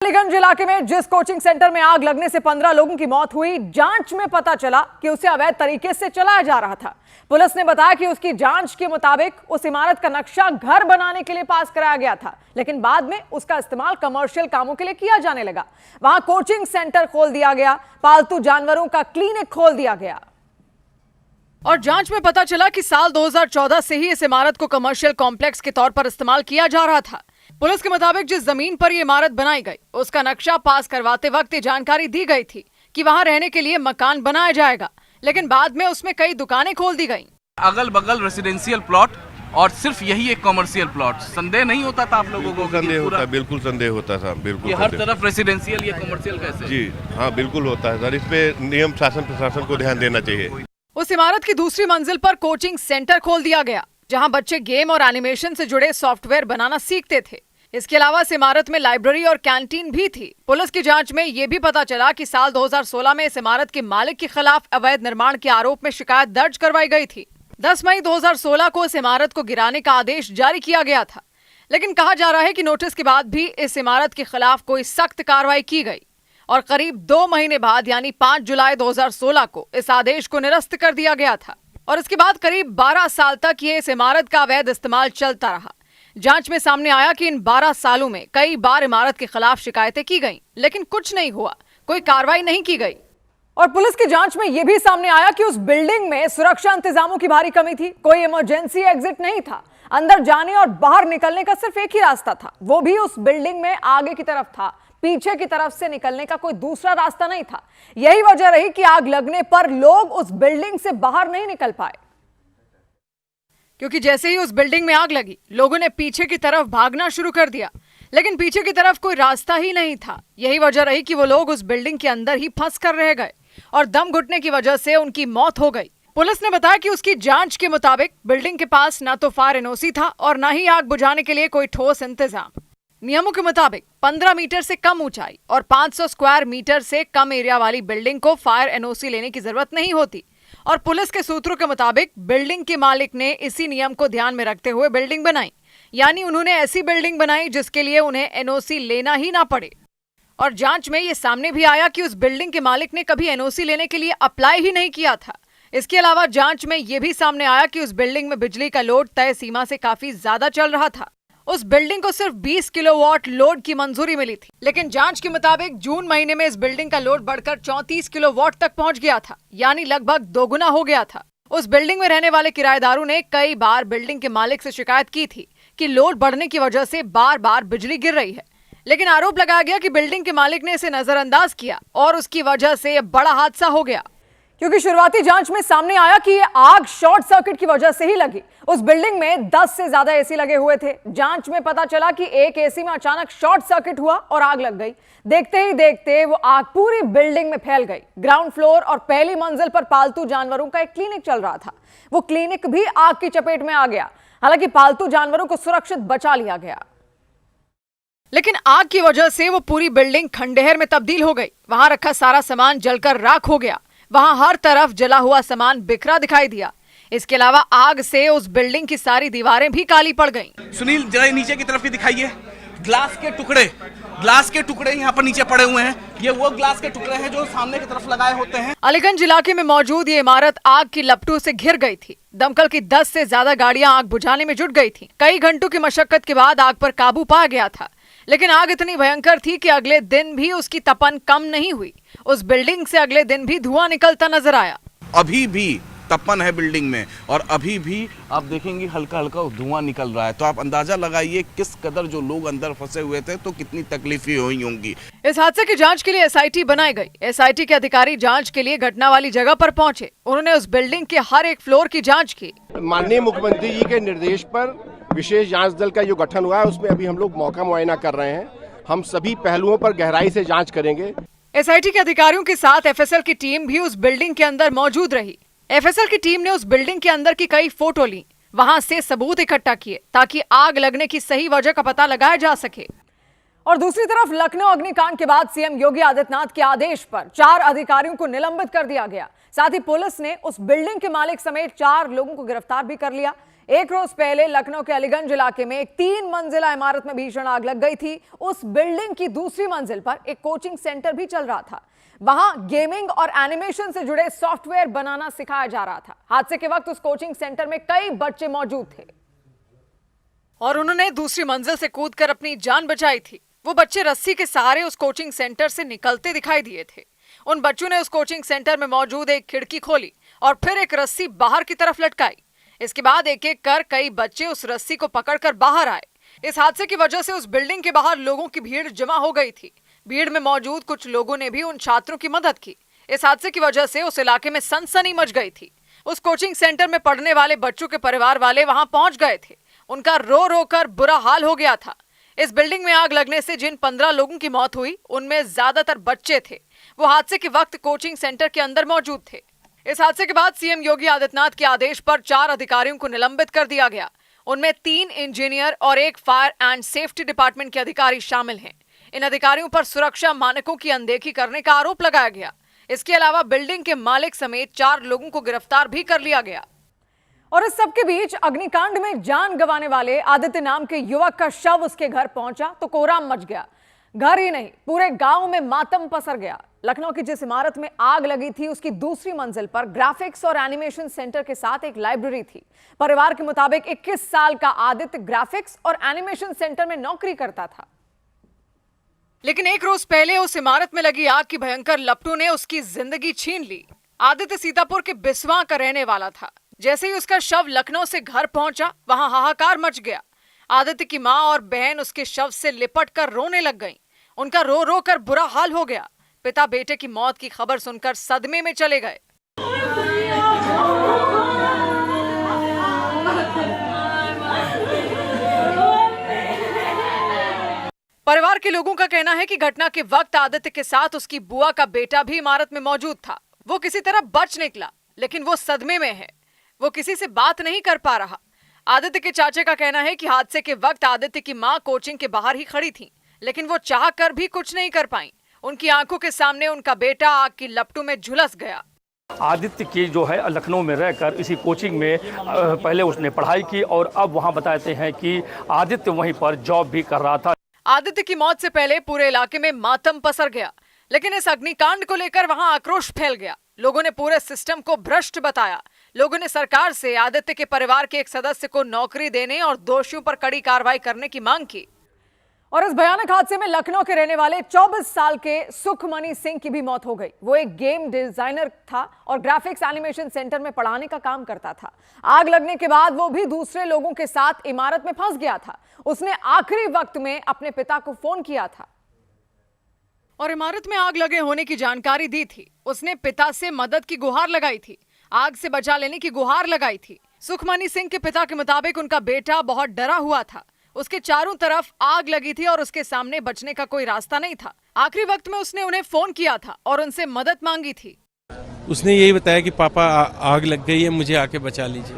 अलीगंज इलाके में जिस कोचिंग सेंटर में आग लगने से 15 लोगों की मौत हुई, जांच में पता चला कि उसे अवैध तरीके से चलाया जा रहा था। पुलिस ने बताया कि उसकी जांच के मुताबिक उस इमारत का नक्शा घर बनाने के लिए पास कराया गया था, लेकिन बाद में उसका इस्तेमाल कमर्शियल कामों के लिए किया जाने लगा। वहां कोचिंग सेंटर खोल दिया गया, पालतू जानवरों का क्लिनिक खोल दिया गया और जांच में पता चला कि साल 2014 से ही इस इमारत को कमर्शियल कॉम्प्लेक्स के तौर पर इस्तेमाल किया जा रहा था। पुलिस के मुताबिक जिस जमीन पर यह इमारत बनाई गई, उसका नक्शा पास करवाते वक्त ये जानकारी दी गई थी कि वहां रहने के लिए मकान बनाया जाएगा, लेकिन बाद में उसमें कई दुकानें खोल दी गईं। अगल बगल रेसिडेंशियल प्लॉट और सिर्फ यही एक कमर्शियल प्लॉट। संदेह नहीं होता था आप लोगों को? संदेह होता, बिल्कुल संदेह होता था, बिल्कुल। हर तरफ रेसिडेंशियल या कमर्शियल कैसे? जी हाँ, बिल्कुल होता है सर। इस पे नियम शासन प्रशासन को ध्यान देना चाहिए। उस इमारत की दूसरी मंजिल पर कोचिंग सेंटर खोल दिया गया, जहां बच्चे गेम और एनिमेशन से जुड़े सॉफ्टवेयर बनाना सीखते थे। इसके अलावा इस इमारत में लाइब्रेरी और कैंटीन भी थी। पुलिस की जांच में यह भी पता चला कि साल 2016 में इस इमारत के मालिक के खिलाफ अवैध निर्माण के आरोप में शिकायत दर्ज करवाई गई थी। 10 मई 2016 को इस इमारत को गिराने का आदेश जारी किया गया था, लेकिन कहा जा रहा है कि नोटिस के बाद भी इस इमारत के खिलाफ कोई सख्त कार्रवाई की गई और करीब 2 महीने बाद यानी 5 जुलाई 2016 को इस आदेश को निरस्त कर दिया गया था और इसके बाद करीब 12 साल तक ये इस इमारत का अवैध इस्तेमाल चलता रहा। जांच में सामने आया कि इन 12 सालों में कई बार इमारत के खिलाफ शिकायतें की गईं, लेकिन कुछ नहीं हुआ, कोई कार्रवाई नहीं की गई। और पुलिस की जांच में यह भी सामने आया कि उस बिल्डिंग में सुरक्षा इंतजामों की भारी कमी थी। कोई इमरजेंसी एग्जिट नहीं था। अंदर जाने और बाहर निकलने का सिर्फ एक ही रास्ता था, वो भी उस बिल्डिंग में आगे की तरफ था। पीछे की तरफ से निकलने का कोई दूसरा रास्ता नहीं था। यही वजह रही कि आग लगने पर लोग उस बिल्डिंग से बाहर नहीं निकल पाए, क्योंकि जैसे ही उस बिल्डिंग में आग लगी, लोगों ने पीछे की तरफ भागना शुरू कर दिया, लेकिन पीछे की तरफ कोई रास्ता ही नहीं था। यही वजह रही कि वो लोग उस बिल्डिंग के अंदर ही फंस कर रह गए और दम घुटने की वजह से उनकी मौत हो गई। पुलिस ने बताया कि उसकी जांच के मुताबिक बिल्डिंग के पास ना तो फायर एनओसी था और ना ही आग बुझाने के लिए कोई ठोस इंतजाम। नियमों के मुताबिक 15 मीटर से कम ऊंचाई और 500 स्क्वायर मीटर से कम एरिया वाली बिल्डिंग को फायर एनओसी लेने की जरूरत नहीं होती और पुलिस के सूत्रों के मुताबिक बिल्डिंग के मालिक ने इसी नियम को ध्यान में रखते हुए बिल्डिंग बनाई, यानी उन्होंने ऐसी बिल्डिंग बनाई जिसके लिए उन्हें एनओसी लेना ही ना पड़े। और जांच में ये सामने भी आया कि उस बिल्डिंग के मालिक ने कभी एनओसी लेने के लिए अप्लाई ही नहीं किया था। इसके अलावा जांच में यह भी सामने आया कि उस बिल्डिंग में बिजली का लोड तय सीमा से काफी ज्यादा चल रहा था। उस बिल्डिंग को सिर्फ 20 किलोवाट लोड की मंजूरी मिली थी, लेकिन जांच के मुताबिक जून महीने में इस बिल्डिंग का लोड बढ़कर 34 किलोवाट तक पहुंच गया था, यानी लगभग दोगुना हो गया था। उस बिल्डिंग में रहने वाले किराएदारों ने कई बार बिल्डिंग के मालिक से शिकायत की थी कि लोड बढ़ने की वजह से बार बार बिजली गिर रही है, लेकिन आरोप लगाया गया कि बिल्डिंग के मालिक ने इसे नजरअंदाज किया और उसकी वजह से यह बड़ा हादसा हो गया, क्योंकि शुरुआती जांच में सामने आया कि ये आग शॉर्ट सर्किट की वजह से ही लगी। उस बिल्डिंग में 10 से ज्यादा एसी लगे हुए थे। जांच में पता चला कि एक एसी में अचानक शॉर्ट सर्किट हुआ और आग लग गई। देखते ही देखते वो आग पूरी बिल्डिंग में फैल गई। ग्राउंड फ्लोर और पहली मंजिल पर पालतू जानवरों का एक क्लिनिक चल रहा था, वो क्लिनिक भी आग की चपेट में आ गया। हालांकि पालतू जानवरों को सुरक्षित बचा लिया गया, लेकिन आग की वजह से वो पूरी बिल्डिंग खंडहर में तब्दील हो गई। वहां रखा सारा सामान जलकर राख हो गया। वहां हर तरफ जला हुआ सामान बिखरा दिखाई दिया। इसके अलावा आग से उस बिल्डिंग की सारी दीवारें भी काली पड़ गईं। सुनील, जरा नीचे की तरफ भी दिखाइए। ग्लास के टुकड़े यहाँ पर नीचे पड़े हुए हैं। ये वो ग्लास के टुकड़े हैं जो सामने की तरफ लगाए होते हैं। अलीगंज इलाके में मौजूद ये इमारत आग की लपटों से घिर गई थी। दमकल की 10 से ज्यादा गाड़ियां आग बुझाने में जुट गई थीं। कई घंटों की मशक्कत के बाद आग पर काबू पाया गया था, लेकिन आग इतनी भयंकर थी कि अगले दिन भी उसकी तपन कम नहीं हुई। उस बिल्डिंग से अगले दिन भी धुआं निकलता नजर आया। अभी भी तपन है बिल्डिंग में और अभी भी आप देखेंगे हल्का हल्का धुआं निकल रहा है। तो आप अंदाजा लगाइए किस कदर जो लोग अंदर फंसे हुए थे तो कितनी तकलीफें हुई होंगी। इस हादसे की जांच के लिए एसआईटी बनाई गई। एसआईटी के अधिकारी जांच के लिए घटना वाली जगह पर पहुंचे। उन्होंने उस बिल्डिंग के हर एक फ्लोर की जांच की। माननीय मुख्यमंत्री जी के निर्देश पर विशेष जांच दल का जो गठन हुआ है, उसमें अभी हम लोग मौका मुआयना कर रहे हैं। हम सभी पहलुओं पर गहराई से जांच करेंगे। एसआईटी के अधिकारियों के साथ एफएसएल की टीम भी उस बिल्डिंग के अंदर मौजूद रही। एफएसएल की टीम ने उस बिल्डिंग के अंदर की कई फोटो ली, वहां से सबूत इकट्ठा किए ताकि आग लगने की सही वजह का पता लगाया जा सके। और दूसरी तरफ लखनऊ अग्निकांड के बाद सीएम योगी आदित्यनाथ के आदेश पर 4 अधिकारियों को निलंबित कर दिया गया। साथ ही पुलिस ने उस बिल्डिंग के मालिक समेत 4 लोगों को गिरफ्तार भी कर लिया। एक रोज पहले लखनऊ के अलीगंज इलाके में एक 3 मंजिला इमारत में भीषण आग लग गई थी। उस बिल्डिंग की दूसरी मंजिल पर एक कोचिंग सेंटर भी चल रहा था। वहां गेमिंग और एनिमेशन से जुड़े सॉफ्टवेयर बनाना सिखाया जा रहा था। हादसे के वक्त उस कोचिंग सेंटर में कई बच्चे मौजूद थे और उन्होंने दूसरी मंजिल से कूदकर अपनी जान बचाई थी। वो बच्चे रस्सी के सहारे उस कोचिंग सेंटर से निकलते दिखाई दिए थे। उन बच्चों ने उस कोचिंग सेंटर में मौजूद एक खिड़की खोली और फिर एक रस्सी बाहर की तरफ लटकाई। इसके बाद एक एक कर कई बच्चे उस रस्सी को पकड़कर बाहर आए। इस हादसे की वजह से उस बिल्डिंग के बाहर लोगों की भीड़ जमा हो गई थी। भीड़ में मौजूद कुछ लोगों ने भी उन छात्रों की मदद की। इस हादसे की वजह से उस इलाके में सनसनी मच गई थी। उस कोचिंग सेंटर में पढ़ने वाले बच्चों के परिवार वाले वहां पहुंच गए थे। उनका रो रो कर बुरा हाल हो गया था। इस बिल्डिंग में आग लगने से जिन 15 लोगों की मौत हुई, उनमें ज्यादातर बच्चे थे। वो हादसे के वक्त कोचिंग सेंटर के अंदर मौजूद थे। इस हादसे के बाद सीएम योगी आदित्यनाथ के आदेश पर 4 अधिकारियों को निलंबित कर दिया गया। उनमें 3 इंजीनियर और 1 फायर एंड सेफ्टी डिपार्टमेंट के अधिकारी शामिल हैं। इन अधिकारियों पर सुरक्षा मानकों की अनदेखी करने का आरोप लगाया गया। इसके अलावा बिल्डिंग के मालिक समेत 4 लोगों को गिरफ्तार भी कर लिया गया। और इस सबके बीच अग्निकांड में जान गंवाने वाले आदित्य नाम के युवक का शव उसके घर पहुंचा तो कोहराम मच गया। घर ही नहीं, पूरे गांव में मातम पसर गया। लखनऊ की जिस इमारत में आग लगी थी, उसकी दूसरी मंजिल पर ग्राफिक्स और एनिमेशन सेंटर के साथ एक लाइब्रेरी थी। परिवार के मुताबिक 21 साल का आदित्य ग्राफिक्स और एनिमेशन सेंटर में नौकरी करता था। लेकिन एक रोज पहले उस इमारत में लगी आग की भयंकर लपटों ने उसकी जिंदगी छीन ली। आदित्य सीतापुर के बिस्वा का रहने वाला था। जैसे ही उसका शव लखनऊ से घर पहुंचा, वहां हाहाकार मच गया। आदित्य की मां और बहन उसके शव से लिपट कर रोने लग गईं। उनका रो रो कर बुरा हाल हो गया। पिता बेटे की मौत की खबर सुनकर सदमे में चले गए। परिवार के लोगों का कहना है कि घटना के वक्त आदित्य के साथ उसकी बुआ का बेटा भी इमारत में मौजूद था। वो किसी तरह बच निकला, लेकिन वो सदमे में है। वो किसी से बात नहीं कर पा रहा। आदित्य के चाचे का कहना है कि हादसे के वक्त आदित्य की मां कोचिंग के बाहर ही खड़ी थी, लेकिन वो चाह कर भी कुछ नहीं कर पाई। उनकी आंखों के सामने उनका बेटा आग की लपटों में झुलस गया। आदित्य की जो है लखनऊ में रहकर इसी कोचिंग में पहले उसने पढ़ाई की और अब वहां बताते हैं कि आदित्य वहीं पर जॉब भी कर रहा था। आदित्य की मौत से पहले पूरे इलाके में मातम पसर गया, लेकिन इस अग्निकांड को लेकर वहां आक्रोश फैल गया। लोगों ने पूरे सिस्टम को भ्रष्ट बताया। लोगों ने सरकार से आदित्य के परिवार के एक सदस्य को नौकरी देने और दोषियों पर कड़ी कार्रवाई करने की मांग की। और इस भयानक हादसे में लखनऊ के रहने वाले 24 साल के सुखमणि सिंह की भी मौत हो गई। वो एक गेम डिजाइनर था और ग्राफिक्स एनिमेशन सेंटर में पढ़ाने का काम करता था। आग लगने के बाद वो भी दूसरे लोगों के साथ इमारत में फंस गया था। उसने आखिरी वक्त में अपने पिता को फोन किया था और इमारत में आग लगे होने की जानकारी दी थी। उसने पिता से मदद की गुहार लगाई थी, आग से बचा लेने की गुहार लगाई थी। सुखमणि सिंह के पिता के मुताबिक उनका बेटा बहुत डरा हुआ था। उसके चारों तरफ आग लगी थी और उसके सामने बचने का कोई रास्ता नहीं था। आखिरी वक्त में उसने उन्हें फोन किया था और उनसे मदद मांगी थी। उसने यही बताया कि पापा आग लग गई है, मुझे आके बचा लीजिए।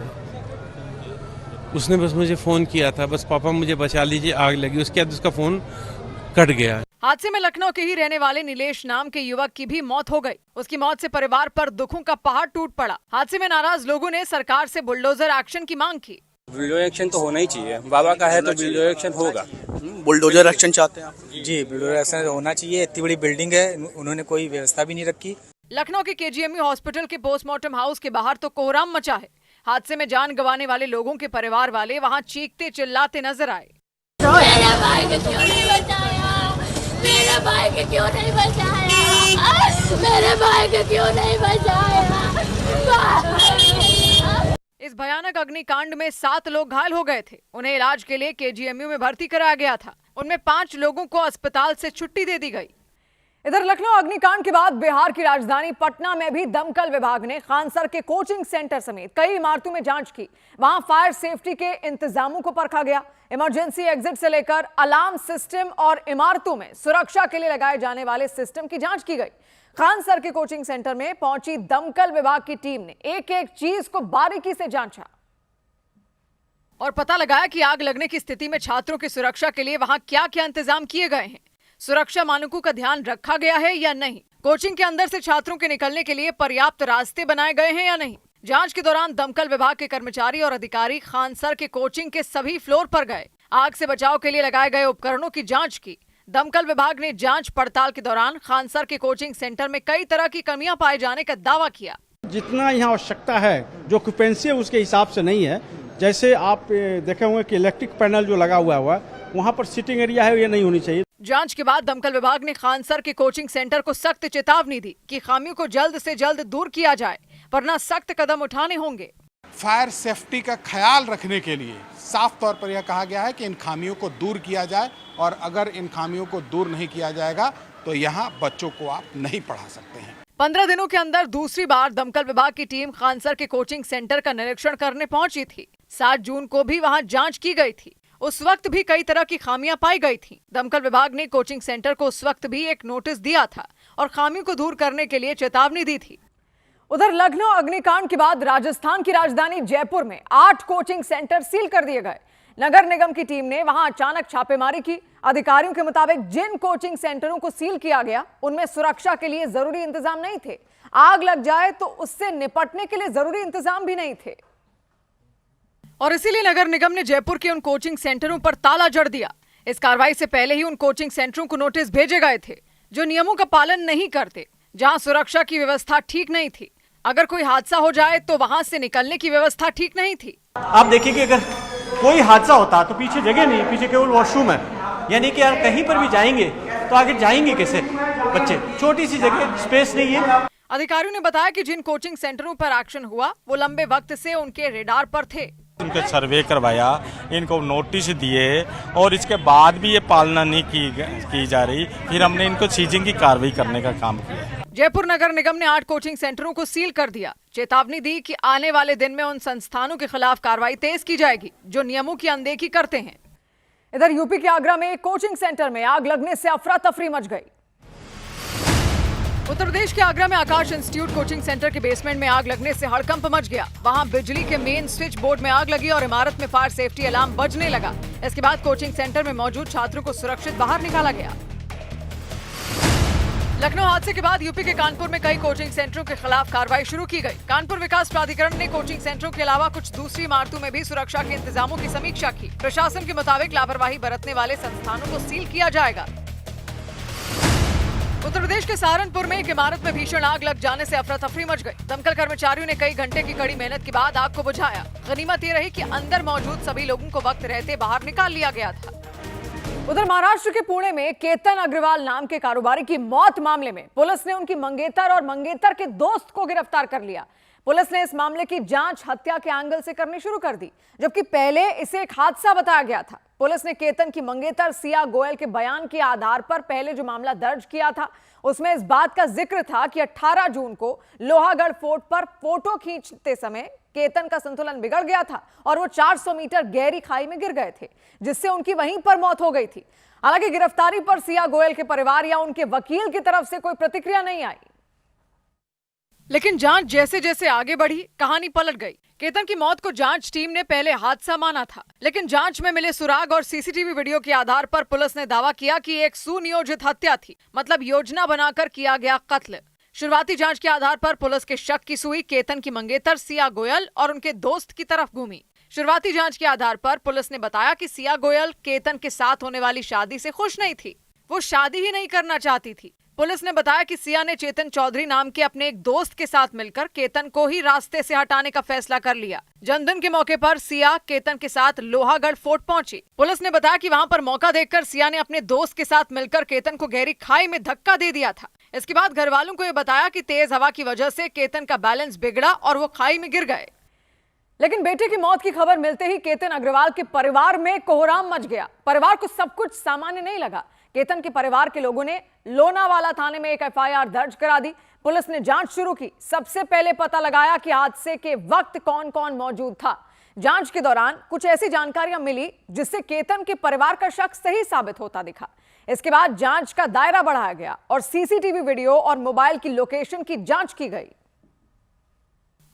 उसने बस मुझे फोन किया था, बस पापा मुझे बचा लीजिए, आग लगी। उसके बाद उसका फोन कट गया। हादसे में लखनऊ के ही रहने वाले नीलेश नाम के युवक की भी मौत हो गई। उसकी मौत से परिवार पर दुखों का पहाड़ टूट पड़ा। हादसे में नाराज लोगों ने सरकार से बुलडोजर एक्शन की मांग की। बुलडोजर एक्शन तो होना ही चाहिए। बाबा का है तो बुलडोजर एक्शन होगा। बुलडोजर एक्शन चाहते हैं आप? जी, बुलडोजर एक्शन होना चाहिए। इतनी बड़ी बिल्डिंग है, उन्होंने कोई व्यवस्था भी नहीं रखी। लखनऊ के केजीएमयू हॉस्पिटल के पोस्टमार्टम हाउस के बाहर तो कोहराम मचा है। हादसे में जान गंवाने वाले लोगों के परिवार वाले वहां चीखते चिल्लाते नजर आए। मेरे भाई को क्यों नहीं बचाया? मेरे भाई को क्यों नहीं बचाया? मेरे भाई को क्यों नहीं बचाया? इस भयानक अग्निकांड में 7 लोग घायल हो गए थे। उन्हें इलाज के लिए केजीएमयू में भर्ती कराया गया था। उनमें 5 लोगों को अस्पताल से छुट्टी दे दी गई। इधर लखनऊ अग्निकांड के बाद बिहार की राजधानी पटना में भी दमकल विभाग ने खानसर के कोचिंग सेंटर समेत कई इमारतों में जांच की। वहां फायर सेफ्टी के इंतजामों को परखा गया। इमरजेंसी एग्जिट से लेकर अलार्म सिस्टम और इमारतों में सुरक्षा के लिए लगाए जाने वाले सिस्टम की जांच की गई। खानसर के कोचिंग सेंटर में पहुंची दमकल विभाग की टीम ने एक एक चीज को बारीकी से जांचा और पता लगाया कि आग लगने की स्थिति में छात्रों की सुरक्षा के लिए वहां क्या क्या इंतजाम किए गए हैं। सुरक्षा मानकों का ध्यान रखा गया है या नहीं। कोचिंग के अंदर से छात्रों के निकलने के लिए पर्याप्त रास्ते बनाए गए हैं या नहीं। जांच के दौरान दमकल विभाग के कर्मचारी और अधिकारी खानसर के कोचिंग के सभी फ्लोर पर गए, आग से बचाव के लिए लगाए गए उपकरणों की जांच की। दमकल विभाग ने जांच पड़ताल के दौरान खानसर के कोचिंग सेंटर में कई तरह की कमियां पाए जाने का दावा किया। जितना यहाँ आवश्यकता है, जो ऑक्यूपेंसी है उसके हिसाब से नहीं है। जैसे आप देखे होंगे कि इलेक्ट्रिक पैनल जो लगा हुआ है वहाँ पर सीटिंग एरिया है, ये नहीं होनी चाहिए। जांच के बाद दमकल विभाग ने खानसर के कोचिंग सेंटर को सख्त चेतावनी दी कि खामियों को जल्द से जल्द दूर किया जाए, वरना सख्त कदम उठाने होंगे। फायर सेफ्टी का ख्याल रखने के लिए साफ तौर पर यह कहा गया है कि इन खामियों को दूर किया जाए, और अगर इन खामियों को दूर नहीं किया जाएगा तो यहाँ बच्चों को आप नहीं पढ़ा सकते हैं। 15 दिनों के अंदर दूसरी बार दमकल विभाग की टीम खानसर के कोचिंग सेंटर का निरीक्षण करने पहुंची थी। 7 जून को भी वहां जांच की गई थी। उस वक्त भी कई तरह की खामियां पाई गई थी। दमकल विभाग ने कोचिंग सेंटर को उस वक्त भी एक नोटिस दिया था और खामियों को दूर करने के लिए चेतावनी दी थी। उधर लखनऊ अग्निकांड के बाद राजस्थान की राजधानी जयपुर में 8 कोचिंग सेंटर सील कर दिए गए। नगर निगम की टीम ने वहां अचानक छापेमारी की। अधिकारियों के मुताबिक जिन कोचिंग सेंटरों को सील किया गया उनमें सुरक्षा के लिए जरूरी इंतजाम नहीं थे। आग लग जाए तो उससे निपटने के लिए जरूरी इंतजाम भी नहीं थे, और इसीलिए नगर निगम ने जयपुर के उन कोचिंग सेंटरों पर ताला जड़ दिया। इस कार्रवाई से पहले ही उन कोचिंग सेंटरों को नोटिस भेजे गए थे जो नियमों का पालन नहीं करते, जहां सुरक्षा की व्यवस्था ठीक नहीं थी। अगर कोई हादसा हो जाए तो वहां से निकलने की व्यवस्था ठीक नहीं थी। आप देखिए कि अगर कोई हादसा होता तो पीछे जगह नहीं, पीछे केवल वॉशरूम है, यानी कि यार कहीं पर भी जाएंगे तो आगे जाएंगे कैसे बच्चे, छोटी सी जगह, स्पेस नहीं है। अधिकारियों ने बताया कि जिन कोचिंग सेंटरों पर एक्शन हुआ वो लंबे वक्त से उनके रेडार पर थे। इनका सर्वे करवाया, इनको नोटिस दिए और इसके बाद भी ये पालना नहीं की जा रही, फिर हमने इनको सीजिंग की कार्रवाई करने का काम किया। जयपुर नगर निगम ने 8 कोचिंग सेंटरों को सील कर दिया। चेतावनी दी कि आने वाले दिन में उन संस्थानों के खिलाफ कार्रवाई तेज की जाएगी जो नियमों की अनदेखी करते हैं। इधर यूपी के आगरा में एक कोचिंग सेंटर में आग लगने से अफरा तफरी मच गई। उत्तर प्रदेश के आगरा में आकाश इंस्टीट्यूट कोचिंग सेंटर के बेसमेंट में आग लगने से हड़कंप मच गया। वहां बिजली के मेन स्विच बोर्ड में आग लगी और इमारत में फायर सेफ्टी अलार्म बजने लगा। इसके बाद कोचिंग सेंटर में मौजूद छात्रों को सुरक्षित बाहर निकाला गया। लखनऊ हादसे के बाद यूपी के कानपुर में कई कोचिंग सेंटरों के खिलाफ कार्रवाई शुरू की गई। कानपुर विकास प्राधिकरण ने कोचिंग सेंटरों के अलावा कुछ दूसरी इमारतों में भी सुरक्षा के इंतजामों की समीक्षा की। प्रशासन के मुताबिक लापरवाही बरतने वाले संस्थानों को सील किया जाएगा। उत्तर प्रदेश के सहारनपुर में एक इमारत में भीषण आग लग जाने से अफरा तफरी मच गई। दमकल कर्मचारियों ने कई घंटे की कड़ी मेहनत के बाद आग को बुझाया। गनीमत ये रही कि अंदर मौजूद सभी लोगों को वक्त रहते बाहर निकाल लिया गया था। उधर महाराष्ट्र के पुणे में केतन अग्रवाल नाम के कारोबारी की मौत मामले में पुलिस ने उनकी मंगेतर और मंगेतर के दोस्त को गिरफ्तार कर लिया। पुलिस ने इस मामले की जांच हत्या के एंगल से करनी शुरू कर दी, जबकि पहले इसे एक हादसा बताया गया था। पुलिस ने केतन की मंगेतर सिया गोयल के बयान के आधार पर पहले जो मामला दर्ज किया था उसमें इस बात का जिक्र था कि 18 जून को लोहागढ़ फोर्ट पर फोटो खींचते समय केतन का संतुलन बिगड़ गया था और वो 400 मीटर गहरी खाई में गिर गए थे, जिससे उनकी वहीं पर मौत हो गई थी। हालांकि गिरफ्तारी पर सिया गोयल के परिवार या उनके वकील की तरफ से कोई प्रतिक्रिया नहीं आई। लेकिन जांच जैसे जैसे आगे बढ़ी, कहानी पलट गई। केतन की मौत को जांच टीम ने पहले हादसा माना था, लेकिन जांच में मिले सुराग और सीसीटीवी वीडियो के आधार पर पुलिस ने दावा किया कि एक सुनियोजित हत्या थी, मतलब योजना बनाकर किया गया कत्ल। शुरुआती जांच के आधार पर पुलिस के शक की सुई केतन की मंगेतर सिया गोयल और उनके दोस्त की तरफ घूमी। शुरुआती जांच के आधार पर पुलिस ने बताया कि सिया गोयल केतन के साथ होने वाली शादी से खुश नहीं थी, वो शादी ही नहीं करना चाहती थी। पुलिस ने बताया कि सिया ने चेतन चौधरी नाम के अपने एक दोस्त के साथ मिलकर केतन को ही रास्ते से हटाने का फैसला कर लिया। जन्मदिन के मौके पर सिया केतन के साथ लोहागढ़ फोर्ट पहुंची। पुलिस ने बताया कि वहां पर मौका देखकर सिया ने अपने दोस्त के साथ मिलकर केतन को गहरी खाई में धक्का दे दिया था। इसके बाद घर वालों को यह बताया कि तेज हवा की वजह से केतन का बैलेंस बिगड़ा और वो खाई में गिर गए। लेकिन बेटे की मौत की खबर मिलते ही केतन अग्रवाल के परिवार में कोहराम मच गया। परिवार को सब कुछ सामान्य नहीं लगा। केतन के परिवार के लोगों ने लोनावाला थाने में एक एफआईआर दर्ज करा दी। पुलिस ने जांच शुरू की। सबसे पहले पता लगाया कि हादसे के वक्त कौन कौन मौजूद था। जांच के दौरान कुछ ऐसी जानकारियां मिली जिससे केतन के परिवार का शक सही साबित होता दिखा। इसके बाद जांच का दायरा बढ़ाया गया और सीसीटीवी वीडियो और मोबाइल की लोकेशन की जांच की गई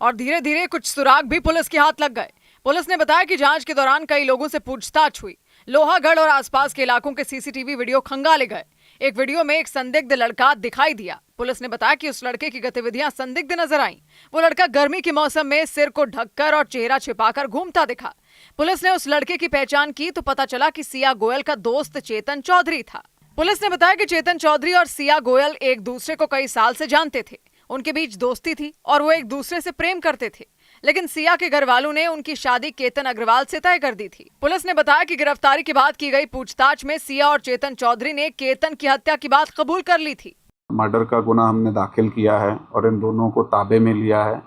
और धीरे धीरे कुछ सुराग भी पुलिस के हाथ लग गए। पुलिस ने बताया कि जांच के दौरान कई लोगों से पूछताछ हुई। लोहागढ़ और आसपास के इलाकों के सीसीटीवी वीडियो खंगाले गए। एक वीडियो में एक संदिग्ध लड़का दिखाई दिया। पुलिस ने बताया कि उस लड़के की गतिविधियां संदिग्ध नजर आईं। वो लड़का गर्मी के मौसम में सिर को ढककर और चेहरा छिपाकर घूमता दिखा। पुलिस ने उस लड़के की पहचान की तो पता चला कि सिया गोयल का दोस्त चेतन चौधरी था। पुलिस ने बताया कि चेतन चौधरी और सिया गोयल एक दूसरे को कई साल से जानते थे। उनके बीच दोस्ती थी और वो एक दूसरे से प्रेम करते थे, लेकिन सिया के घर वालों ने उनकी शादी केतन अग्रवाल से तय कर दी थी। पुलिस ने बताया कि गिरफ्तारी के बाद की गई पूछताछ में सिया और चेतन चौधरी ने केतन की हत्या की बात कबूल कर ली थी। मर्डर का गुनाह हमने दाखिल किया है और इन दोनों को ताबे में लिया है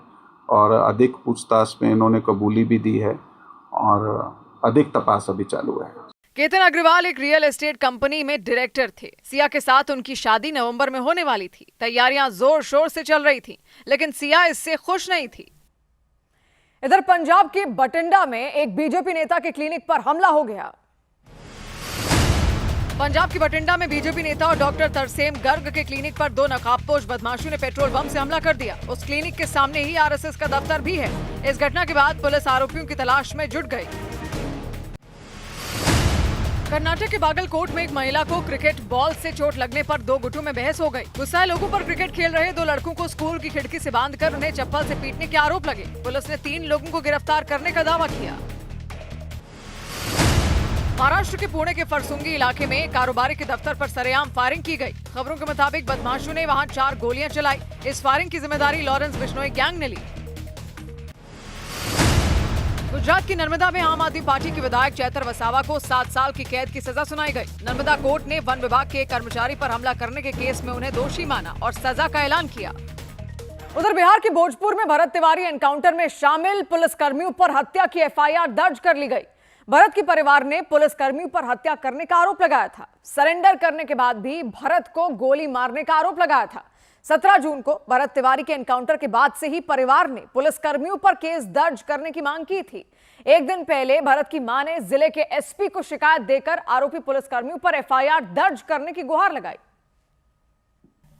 और अधिक पूछताछ में इन्होंने कबूली भी दी है और अधिक तपास अभी चालू है। केतन अग्रवाल एक रियल एस्टेट कंपनी में डायरेक्टर थे। सिया के साथ उनकी शादी नवंबर में होने वाली थी। तैयारियां जोर शोर से चल रही थी, लेकिन सिया इससे खुश नहीं थी। इधर पंजाब के बठिंडा में एक बीजेपी नेता के क्लिनिक पर हमला हो गया। पंजाब के बठिंडा में बीजेपी नेता और डॉक्टर तरसेम गर्ग के क्लिनिक पर दो नकाबपोश बदमाशों ने पेट्रोल बम से हमला कर दिया। उस क्लिनिक के सामने ही आरएसएस का दफ्तर भी है। इस घटना के बाद पुलिस आरोपियों की तलाश में जुट गई। कर्नाटक के बागलकोट में एक महिला को क्रिकेट बॉल से चोट लगने पर दो गुटों में बहस हो गई। गुस्साए लोगों पर क्रिकेट खेल रहे दो लड़कों को स्कूल की खिड़की से बांधकर उन्हें चप्पल से पीटने के आरोप लगे। पुलिस ने 3 लोगों को गिरफ्तार करने का दावा किया। महाराष्ट्र के पुणे के फरसुंगी इलाके में कारोबारी के दफ्तर पर सरेआम फायरिंग की गई। खबरों के मुताबिक बदमाशों ने वहां 4 गोलियां चलाई। इस फायरिंग की जिम्मेदारी लॉरेंस बिश्नोई गैंग ने ली। गुजरात की नर्मदा में आम आदमी पार्टी के विधायक चैतर वसावा को 7 साल की कैद की सजा सुनाई गई। नर्मदा कोर्ट ने वन विभाग के एक कर्मचारी पर हमला करने के केस में उन्हें दोषी माना और सजा का ऐलान किया। उधर बिहार के भोजपुर में भरत तिवारी एनकाउंटर में शामिल पुलिसकर्मियों पर हत्या की एफआईआर दर्ज कर ली गई। भरत के परिवार ने पुलिसकर्मियों पर हत्या करने का आरोप लगाया था। सरेंडर करने के बाद भी भरत को गोली मारने का आरोप लगाया था। 17 जून को भरत तिवारी के एनकाउंटर के बाद से ही परिवार ने पुलिसकर्मियों पर केस दर्ज करने की मांग की थी। एक दिन पहले भरत की मां ने जिले के एसपी को शिकायत देकर आरोपी पुलिसकर्मियों पर एफआईआर दर्ज करने की गुहार लगाई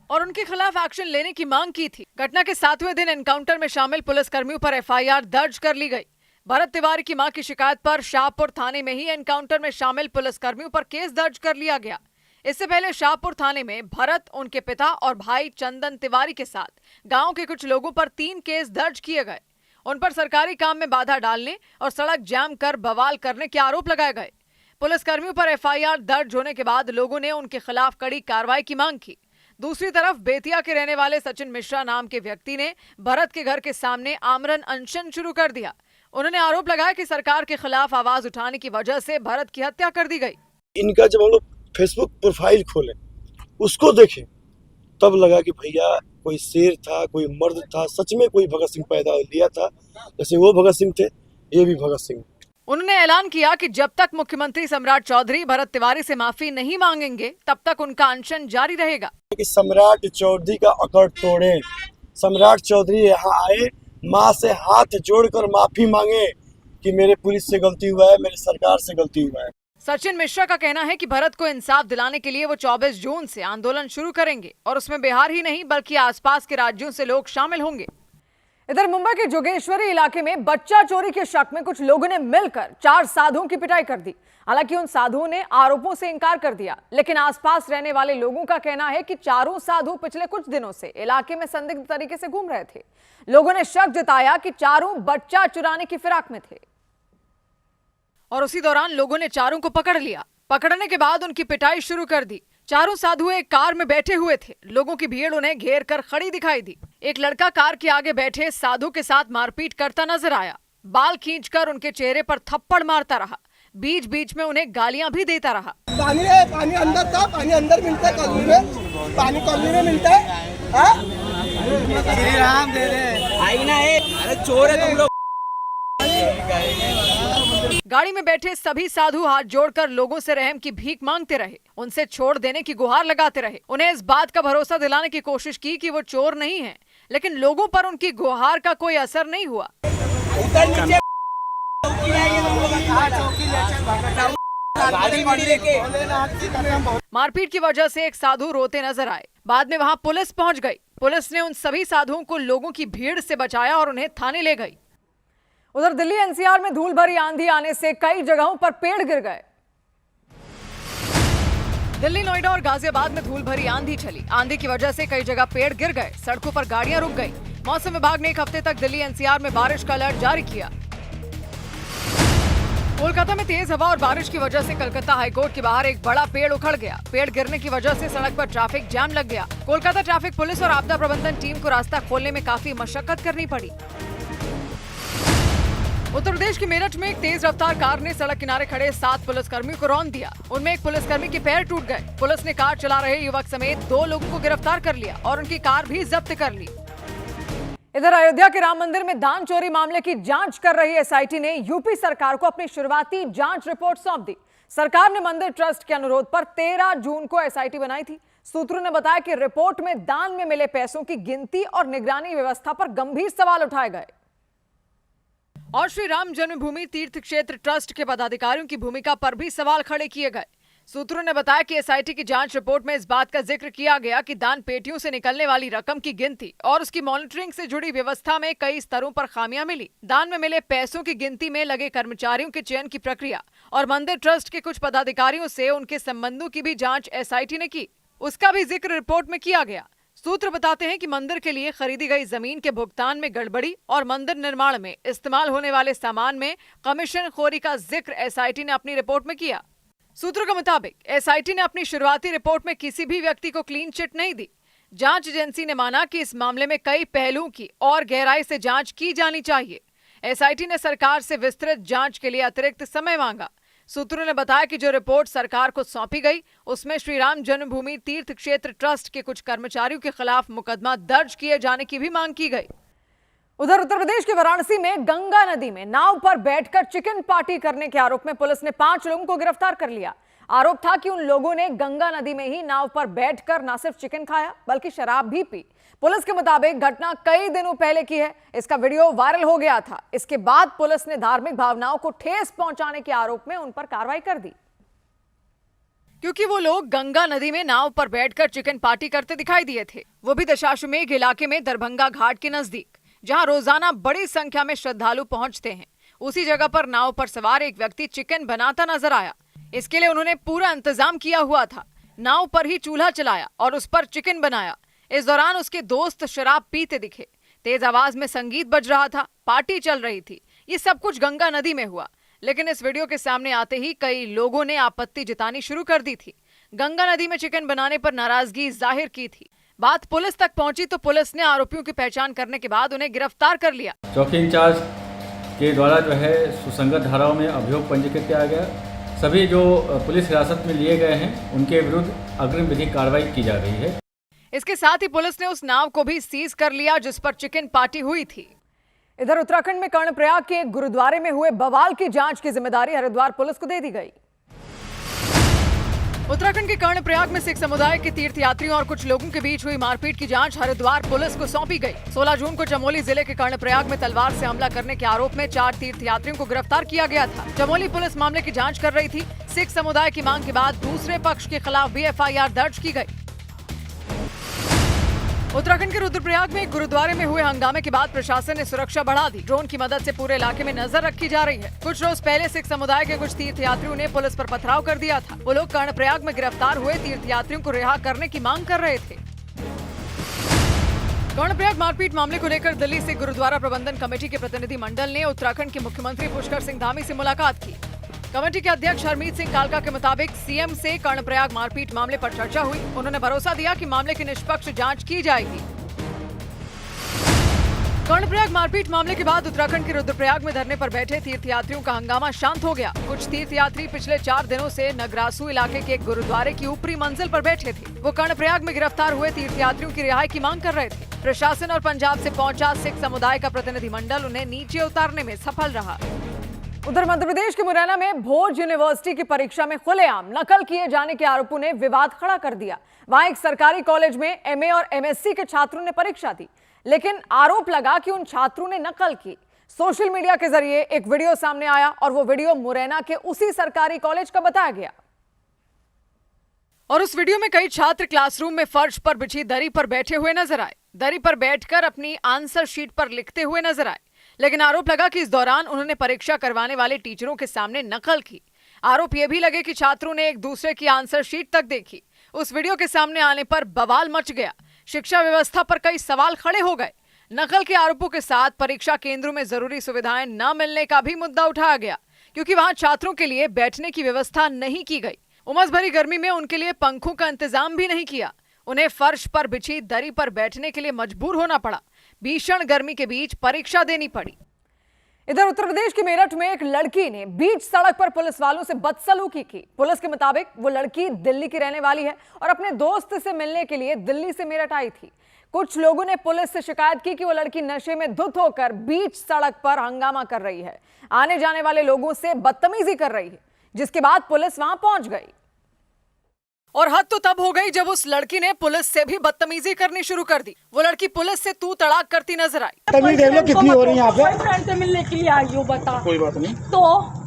और उनके खिलाफ एक्शन लेने की मांग की थी। घटना के 7वें दिन एनकाउंटर में शामिल पुलिसकर्मियों पर एफआईआर दर्ज कर ली गई। भरत तिवारी की मां की शिकायत पर शाहपुर थाने में ही एनकाउंटर में शामिल पुलिसकर्मियों पर केस दर्ज कर लिया गया। इससे पहले शाहपुर थाने में भरत, उनके पिता और भाई चंदन तिवारी के साथ गांव के कुछ लोगों पर 3 केस दर्ज किए गए। उन पर सरकारी काम में बाधा डालने और सड़क जाम कर बवाल करने के आरोप लगाए गए। पुलिसकर्मियों पर एफआईआर दर्ज होने के बाद लोगों ने उनके खिलाफ कड़ी कार्रवाई की मांग की। दूसरी तरफ बेतिया के रहने वाले सचिन मिश्रा नाम के व्यक्ति ने भरत के घर के सामने आमरण अनशन शुरू कर दिया। उन्होंने आरोप लगाया कि सरकार के खिलाफ आवाज उठाने की वजह से भरत की हत्या कर दी गई। इनका जब हम लोग फेसबुक प्रोफाइल खोले, उसको देखे, तब लगा कि भैया कोई शेर था, कोई मर्द था, सच में कोई भगत सिंह पैदा लिया था। जैसे वो भगत सिंह थे, ये भी भगत सिंह। उन्होंने ऐलान किया कि जब तक मुख्यमंत्री सम्राट चौधरी भरत तिवारी से माफी नहीं मांगेंगे, तब तक उनका अनशन जारी रहेगा। कि सम्राट चौधरी का अकड़ तोड़े, सम्राट चौधरी यहाँ आए, माँ से हाथ जोड़कर माफी मांगे कि मेरे पुलिस से गलती हुआ है, मेरे सरकार से गलती हुआ है। सचिन मिश्रा का कहना है कि भरत को इंसाफ दिलाने के लिए वो 24 जून से आंदोलन शुरू करेंगे और उसमें बिहार ही नहीं बल्कि आसपास के राज्यों से लोग शामिल होंगे। इधर मुंबई के जोगेश्वरी इलाके में बच्चा चोरी के शक में कुछ लोगों ने मिलकर 4 साधुओं की पिटाई कर दी। हालांकि उन साधुओं ने आरोपों से इनकार कर दिया, लेकिन आसपास रहने वाले लोगों का कहना है कि चारों साधु पिछले कुछ दिनों से इलाके में संदिग्ध तरीके से घूम रहे थे। लोगों ने शक जताया कि चारों बच्चा चुराने की फिराक में थे और उसी दौरान लोगों ने चारों को पकड़ लिया। पकड़ने के बाद उनकी पिटाई शुरू कर दी। चारों साधु एक कार में बैठे हुए थे। लोगों की भीड़ उन्हें घेर कर खड़ी दिखाई दी। एक लड़का कार के आगे बैठे साधु के साथ मारपीट करता नजर आया। बाल खींचकर उनके चेहरे पर थप्पड़ मारता रहा। बीच बीच में उन्हें गालियां भी देता रहा। पानी अंदर था, पानी अंदर मिलता है कॉलोनी में, पानी कॉलोनी में मिलता है। श्री राम दे दे, आई ना है, अरे चोर है तुम लोग। गाड़ी में बैठे सभी साधु हाथ जोड़कर लोगों से रहम की भीख मांगते रहे। उनसे छोड़ देने की गुहार लगाते रहे। उन्हें इस बात का भरोसा दिलाने की कोशिश की कि वो चोर नहीं हैं, लेकिन लोगों पर उनकी गुहार का कोई असर नहीं हुआ। मारपीट की वजह से एक साधु रोते नजर आए। बाद में वहां पुलिस पहुंच गई। पुलिस ने उन सभी साधुओं को लोगों की भीड़ से बचाया और उन्हें थाने ले गई। उधर दिल्ली एनसीआर में धूल भरी आंधी आने से कई जगहों पर पेड़ गिर गए। दिल्ली, नोएडा और गाजियाबाद में धूल भरी आंधी चली। आंधी की वजह से कई जगह पेड़ गिर गए, सड़कों पर गाड़ियां रुक गई। मौसम विभाग ने एक हफ्ते तक दिल्ली एनसीआर में बारिश का अलर्ट जारी किया। कोलकाता में तेज हवा और बारिश की वजह से कलकत्ता हाईकोर्ट के बाहर एक बड़ा पेड़ उखड़ गया। पेड़ गिरने की वजह से सड़क पर ट्रैफिक जाम लग गया। कोलकाता ट्रैफिक पुलिस और आपदा प्रबंधन टीम को रास्ता खोलने में काफी मशक्कत करनी पड़ी। उत्तर प्रदेश के मेरठ में एक तेज रफ्तार कार ने सड़क किनारे खड़े 7 पुलिसकर्मियों को रौंद दिया। उनमें एक पुलिसकर्मी के पैर टूट गए। पुलिस ने कार चला रहे युवक समेत 2 लोगों को गिरफ्तार कर लिया और उनकी कार भी जब्त कर ली। इधर अयोध्या के राम मंदिर में दान चोरी मामले की जांच कर रही एसआईटी ने यूपी सरकार को अपनी शुरुआती जांच रिपोर्ट सौंप दी। सरकार ने मंदिर ट्रस्ट के अनुरोध पर 13 जून को एसआईटी बनाई थी। सूत्रों ने बताया कि रिपोर्ट में दान में मिले पैसों की गिनती और निगरानी व्यवस्था पर गंभीर सवाल उठाए गए और श्री राम जन्मभूमि तीर्थ क्षेत्र ट्रस्ट के पदाधिकारियों की भूमिका पर भी सवाल खड़े किए गए। सूत्रों ने बताया कि एसआईटी की जांच रिपोर्ट में इस बात का जिक्र किया गया कि दान पेटियों से निकलने वाली रकम की गिनती और उसकी मॉनिटरिंग से जुड़ी व्यवस्था में कई स्तरों पर खामियां मिली। दान में मिले पैसों की गिनती में लगे कर्मचारियों के चयन की प्रक्रिया और मंदिर ट्रस्ट के कुछ पदाधिकारियों से उनके संबंधों की भी जांच एसआईटी ने की, उसका भी जिक्र रिपोर्ट में किया गया। सूत्र बताते हैं कि मंदिर के लिए खरीदी गई जमीन के भुगतान में गड़बड़ी और मंदिर निर्माण में इस्तेमाल होने वाले सामान में कमीशन खोरी का जिक्र एसआईटी ने अपनी रिपोर्ट में किया। सूत्रों के मुताबिक एसआईटी ने अपनी शुरुआती रिपोर्ट में किसी भी व्यक्ति को क्लीन चिट नहीं दी। जांच एजेंसी ने माना कि इस मामले में कई पहलुओं की और गहराई से जांच की जानी चाहिए। एसआईटी ने सरकार से विस्तृत जांच के लिए अतिरिक्त समय मांगा। सूत्रों ने बताया कि जो रिपोर्ट सरकार को सौंपी गई उसमें श्री राम जन्मभूमि तीर्थ क्षेत्र ट्रस्ट के कुछ कर्मचारियों के खिलाफ मुकदमा दर्ज किए जाने की भी मांग की गई। उधर उत्तर प्रदेश के वाराणसी में गंगा नदी में नाव पर बैठकर चिकन पार्टी करने के आरोप में पुलिस ने 5 लोगों को गिरफ्तार कर लिया। आरोप था कि उन लोगों ने गंगा नदी में ही नाव पर बैठकर न सिर्फ चिकन खाया बल्कि शराब भी पी। पुलिस के मुताबिक घटना कई दिनों पहले की है। इसका वीडियो वायरल हो गया था। इसके बाद पुलिस ने धार्मिक भावनाओं को ठेस पहुंचाने के आरोप में उन पर कार्रवाई कर दी, क्योंकि वो लोग गंगा नदी में नाव पर बैठकर चिकन पार्टी करते दिखाई दिए थे, वो भी दशाश्वमेध इलाके में दरभंगा घाट के नजदीक, जहां रोजाना बड़ी संख्या में श्रद्धालु पहुंचते हैं। उसी जगह पर नाव पर सवार एक व्यक्ति चिकन बनाता नजर आया। इसके लिए उन्होंने पूरा इंतजाम किया हुआ था। नाव पर ही चूल्हा चलाया और उस पर चिकन बनाया। इस दौरान उसके दोस्त शराब पीते दिखे। तेज आवाज में संगीत बज रहा था, पार्टी चल रही थी। ये सब कुछ गंगा नदी में हुआ, लेकिन इस वीडियो के सामने आते ही कई लोगों ने आपत्ति जतानी शुरू कर दी थी। गंगा नदी में चिकन बनाने पर नाराजगी जाहिर की थी। बात पुलिस तक पहुंची तो पुलिस ने आरोपियों की पहचान करने के बाद उन्हें गिरफ्तार कर लिया। चौकी इंचार्ज के द्वारा जो है सुसंगत धाराओं में अभियोग पंजीकृत किया गया। सभी जो पुलिस हिरासत में लिए गए हैं उनके विरुद्ध अग्रिम विधिक कार्रवाई की जा रही है। इसके साथ ही पुलिस ने उस नाव को भी सीज कर लिया जिस पर चिकन पार्टी हुई थी। इधर उत्तराखंड में कर्णप्रयाग के एक गुरुद्वारे में हुए बवाल की जांच की जिम्मेदारी हरिद्वार पुलिस को दे दी गई। उत्तराखंड के कर्णप्रयाग में सिख समुदाय के तीर्थयात्रियों और कुछ लोगों के बीच हुई मारपीट की जांच हरिद्वार पुलिस को सौंपी गई। 16 जून को चमोली जिले के कर्णप्रयाग में तलवार से हमला करने के आरोप में 4 तीर्थयात्रियों को गिरफ्तार किया गया था। चमोली पुलिस मामले की जांच कर रही थी। सिख समुदाय की मांग के बाद दूसरे पक्ष के खिलाफ भी एफआईआर दर्ज की गई। उत्तराखंड के रुद्रप्रयाग में एक गुरुद्वारे में हुए हंगामे के बाद प्रशासन ने सुरक्षा बढ़ा दी। ड्रोन की मदद से पूरे इलाके में नजर रखी जा रही है। कुछ रोज पहले सिख समुदाय के कुछ तीर्थयात्रियों ने पुलिस पर पथराव कर दिया था। वो लोग कर्णप्रयाग में गिरफ्तार हुए तीर्थयात्रियों को रिहा करने की मांग कर रहे थे। कर्णप्रयाग मारपीट मामले को लेकर दिल्ली से गुरुद्वारा प्रबंधन कमेटी के प्रतिनिधि मंडल ने उत्तराखंड के मुख्यमंत्री पुष्कर सिंह धामी से मुलाकात की। कमेटी के अध्यक्ष हरमीत सिंह कालका के मुताबिक सीएम से कर्णप्रयाग मारपीट मामले पर चर्चा हुई। उन्होंने भरोसा दिया कि मामले की निष्पक्ष जांच की जाएगी। कर्णप्रयाग मारपीट मामले के बाद उत्तराखंड के रुद्रप्रयाग में धरने पर बैठे तीर्थयात्रियों का हंगामा शांत हो गया। कुछ तीर्थयात्री पिछले 4 दिनों से नगरासू इलाके के एक गुरुद्वारे की ऊपरी मंजिल पर बैठे थे। वो कर्णप्रयाग में गिरफ्तार हुए तीर्थयात्रियों की रिहाई की मांग कर रहे थे। प्रशासन और पंजाब से पहुंचा सिख समुदाय का प्रतिनिधिमंडल उन्हें नीचे उतारने में सफल रहा। उधर मध्य प्रदेश के मुरैना में भोज यूनिवर्सिटी की परीक्षा में खुलेआम नकल किए जाने के आरोपों ने विवाद खड़ा कर दिया। वहां एक सरकारी कॉलेज में एमए और एमएससी के छात्रों ने परीक्षा दी, लेकिन आरोप लगा कि उन छात्रों ने नकल की। सोशल मीडिया के जरिए एक वीडियो सामने आया और वो वीडियो मुरैना के उसी सरकारी कॉलेज का बताया गया। और उस वीडियो में कई छात्र क्लासरूम में फर्श पर बिछी दरी पर बैठे हुए नजर आए। दरी पर बैठकर अपनी आंसर शीट पर लिखते हुए नजर आए, लेकिन आरोप लगा कि इस दौरान उन्होंने परीक्षा करवाने वाले टीचरों के सामने नकल की। आरोप ये भी लगे कि छात्रों ने एक दूसरे की आंसर शीट तक देखी। उस वीडियो के सामने आने पर बवाल मच गया। शिक्षा व्यवस्था पर कई सवाल खड़े हो गए। नकल के आरोपों के साथ परीक्षा केंद्रों में जरूरी सुविधाएं न मिलने का भी मुद्दा उठाया गया, क्योंकि वहां छात्रों के लिए बैठने की व्यवस्था नहीं की गई। उमस भरी गर्मी में उनके लिए पंखों का इंतजाम भी नहीं किया। उन्हें फर्श पर बिछी दरी पर बैठने के लिए मजबूर होना पड़ा। भीषण गर्मी के बीच परीक्षा देनी पड़ी। इधर उत्तर प्रदेश के मेरठ में एक लड़की ने बीच सड़क पर पुलिस वालों से बदसलूकी की। पुलिस के मुताबिक वो लड़की दिल्ली की रहने वाली है और अपने दोस्त से मिलने के लिए दिल्ली से मेरठ आई थी। कुछ लोगों ने पुलिस से शिकायत की कि वो लड़की नशे में धुत होकर बीच सड़क पर हंगामा कर रही है, आने जाने वाले लोगों से बदतमीजी कर रही है, जिसके बाद पुलिस वहां पहुंच गई। और हद तो तब हो गई जब उस लड़की ने पुलिस से भी बदतमीजी करनी शुरू कर दी। वो लड़की पुलिस से तू तड़ाक करती नजर आई। कितनी हो रही है यहाँ पे? फ्रेंड से मिलने के लिए आई हूँ, बता। कोई बात नहीं। तो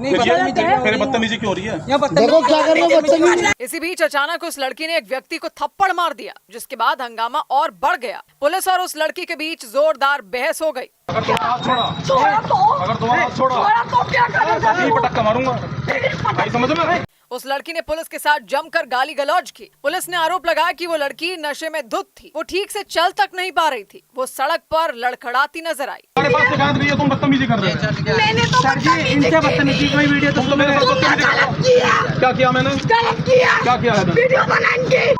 फिर बदतमीजी क्यों हो रही है? देखो क्या कर रहे हो बदतमीजी। इसी बीच अचानक उस लड़की ने एक व्यक्ति को थप्पड़ मार दिया, जिसके बाद हंगामा और बढ़ गया। पुलिस और उस लड़की के बीच जोरदार बहस हो गई। अगर तुम्हारा हाथ छोड़ा तो क्या करेगा? पटक्का मारूंगा। भाई समझ में? उस लड़की ने पुलिस के साथ जमकर गाली गलौज की। पुलिस ने आरोप लगाया कि वो लड़की नशे में धुत थी। वो ठीक से चल तक नहीं पा रही थी। वो सड़क पर लड़खड़ाती नजर आई। हमारे पास शिकायत नहीं है, तुम बदतमीजी कर रहे हो। मैंने तो सर जी इनसे बदतमीजी कोई वीडियो तो मेरे साथ बदतमीजी क्या किया मैंने? क्या किया है? वीडियो बनाएंगे।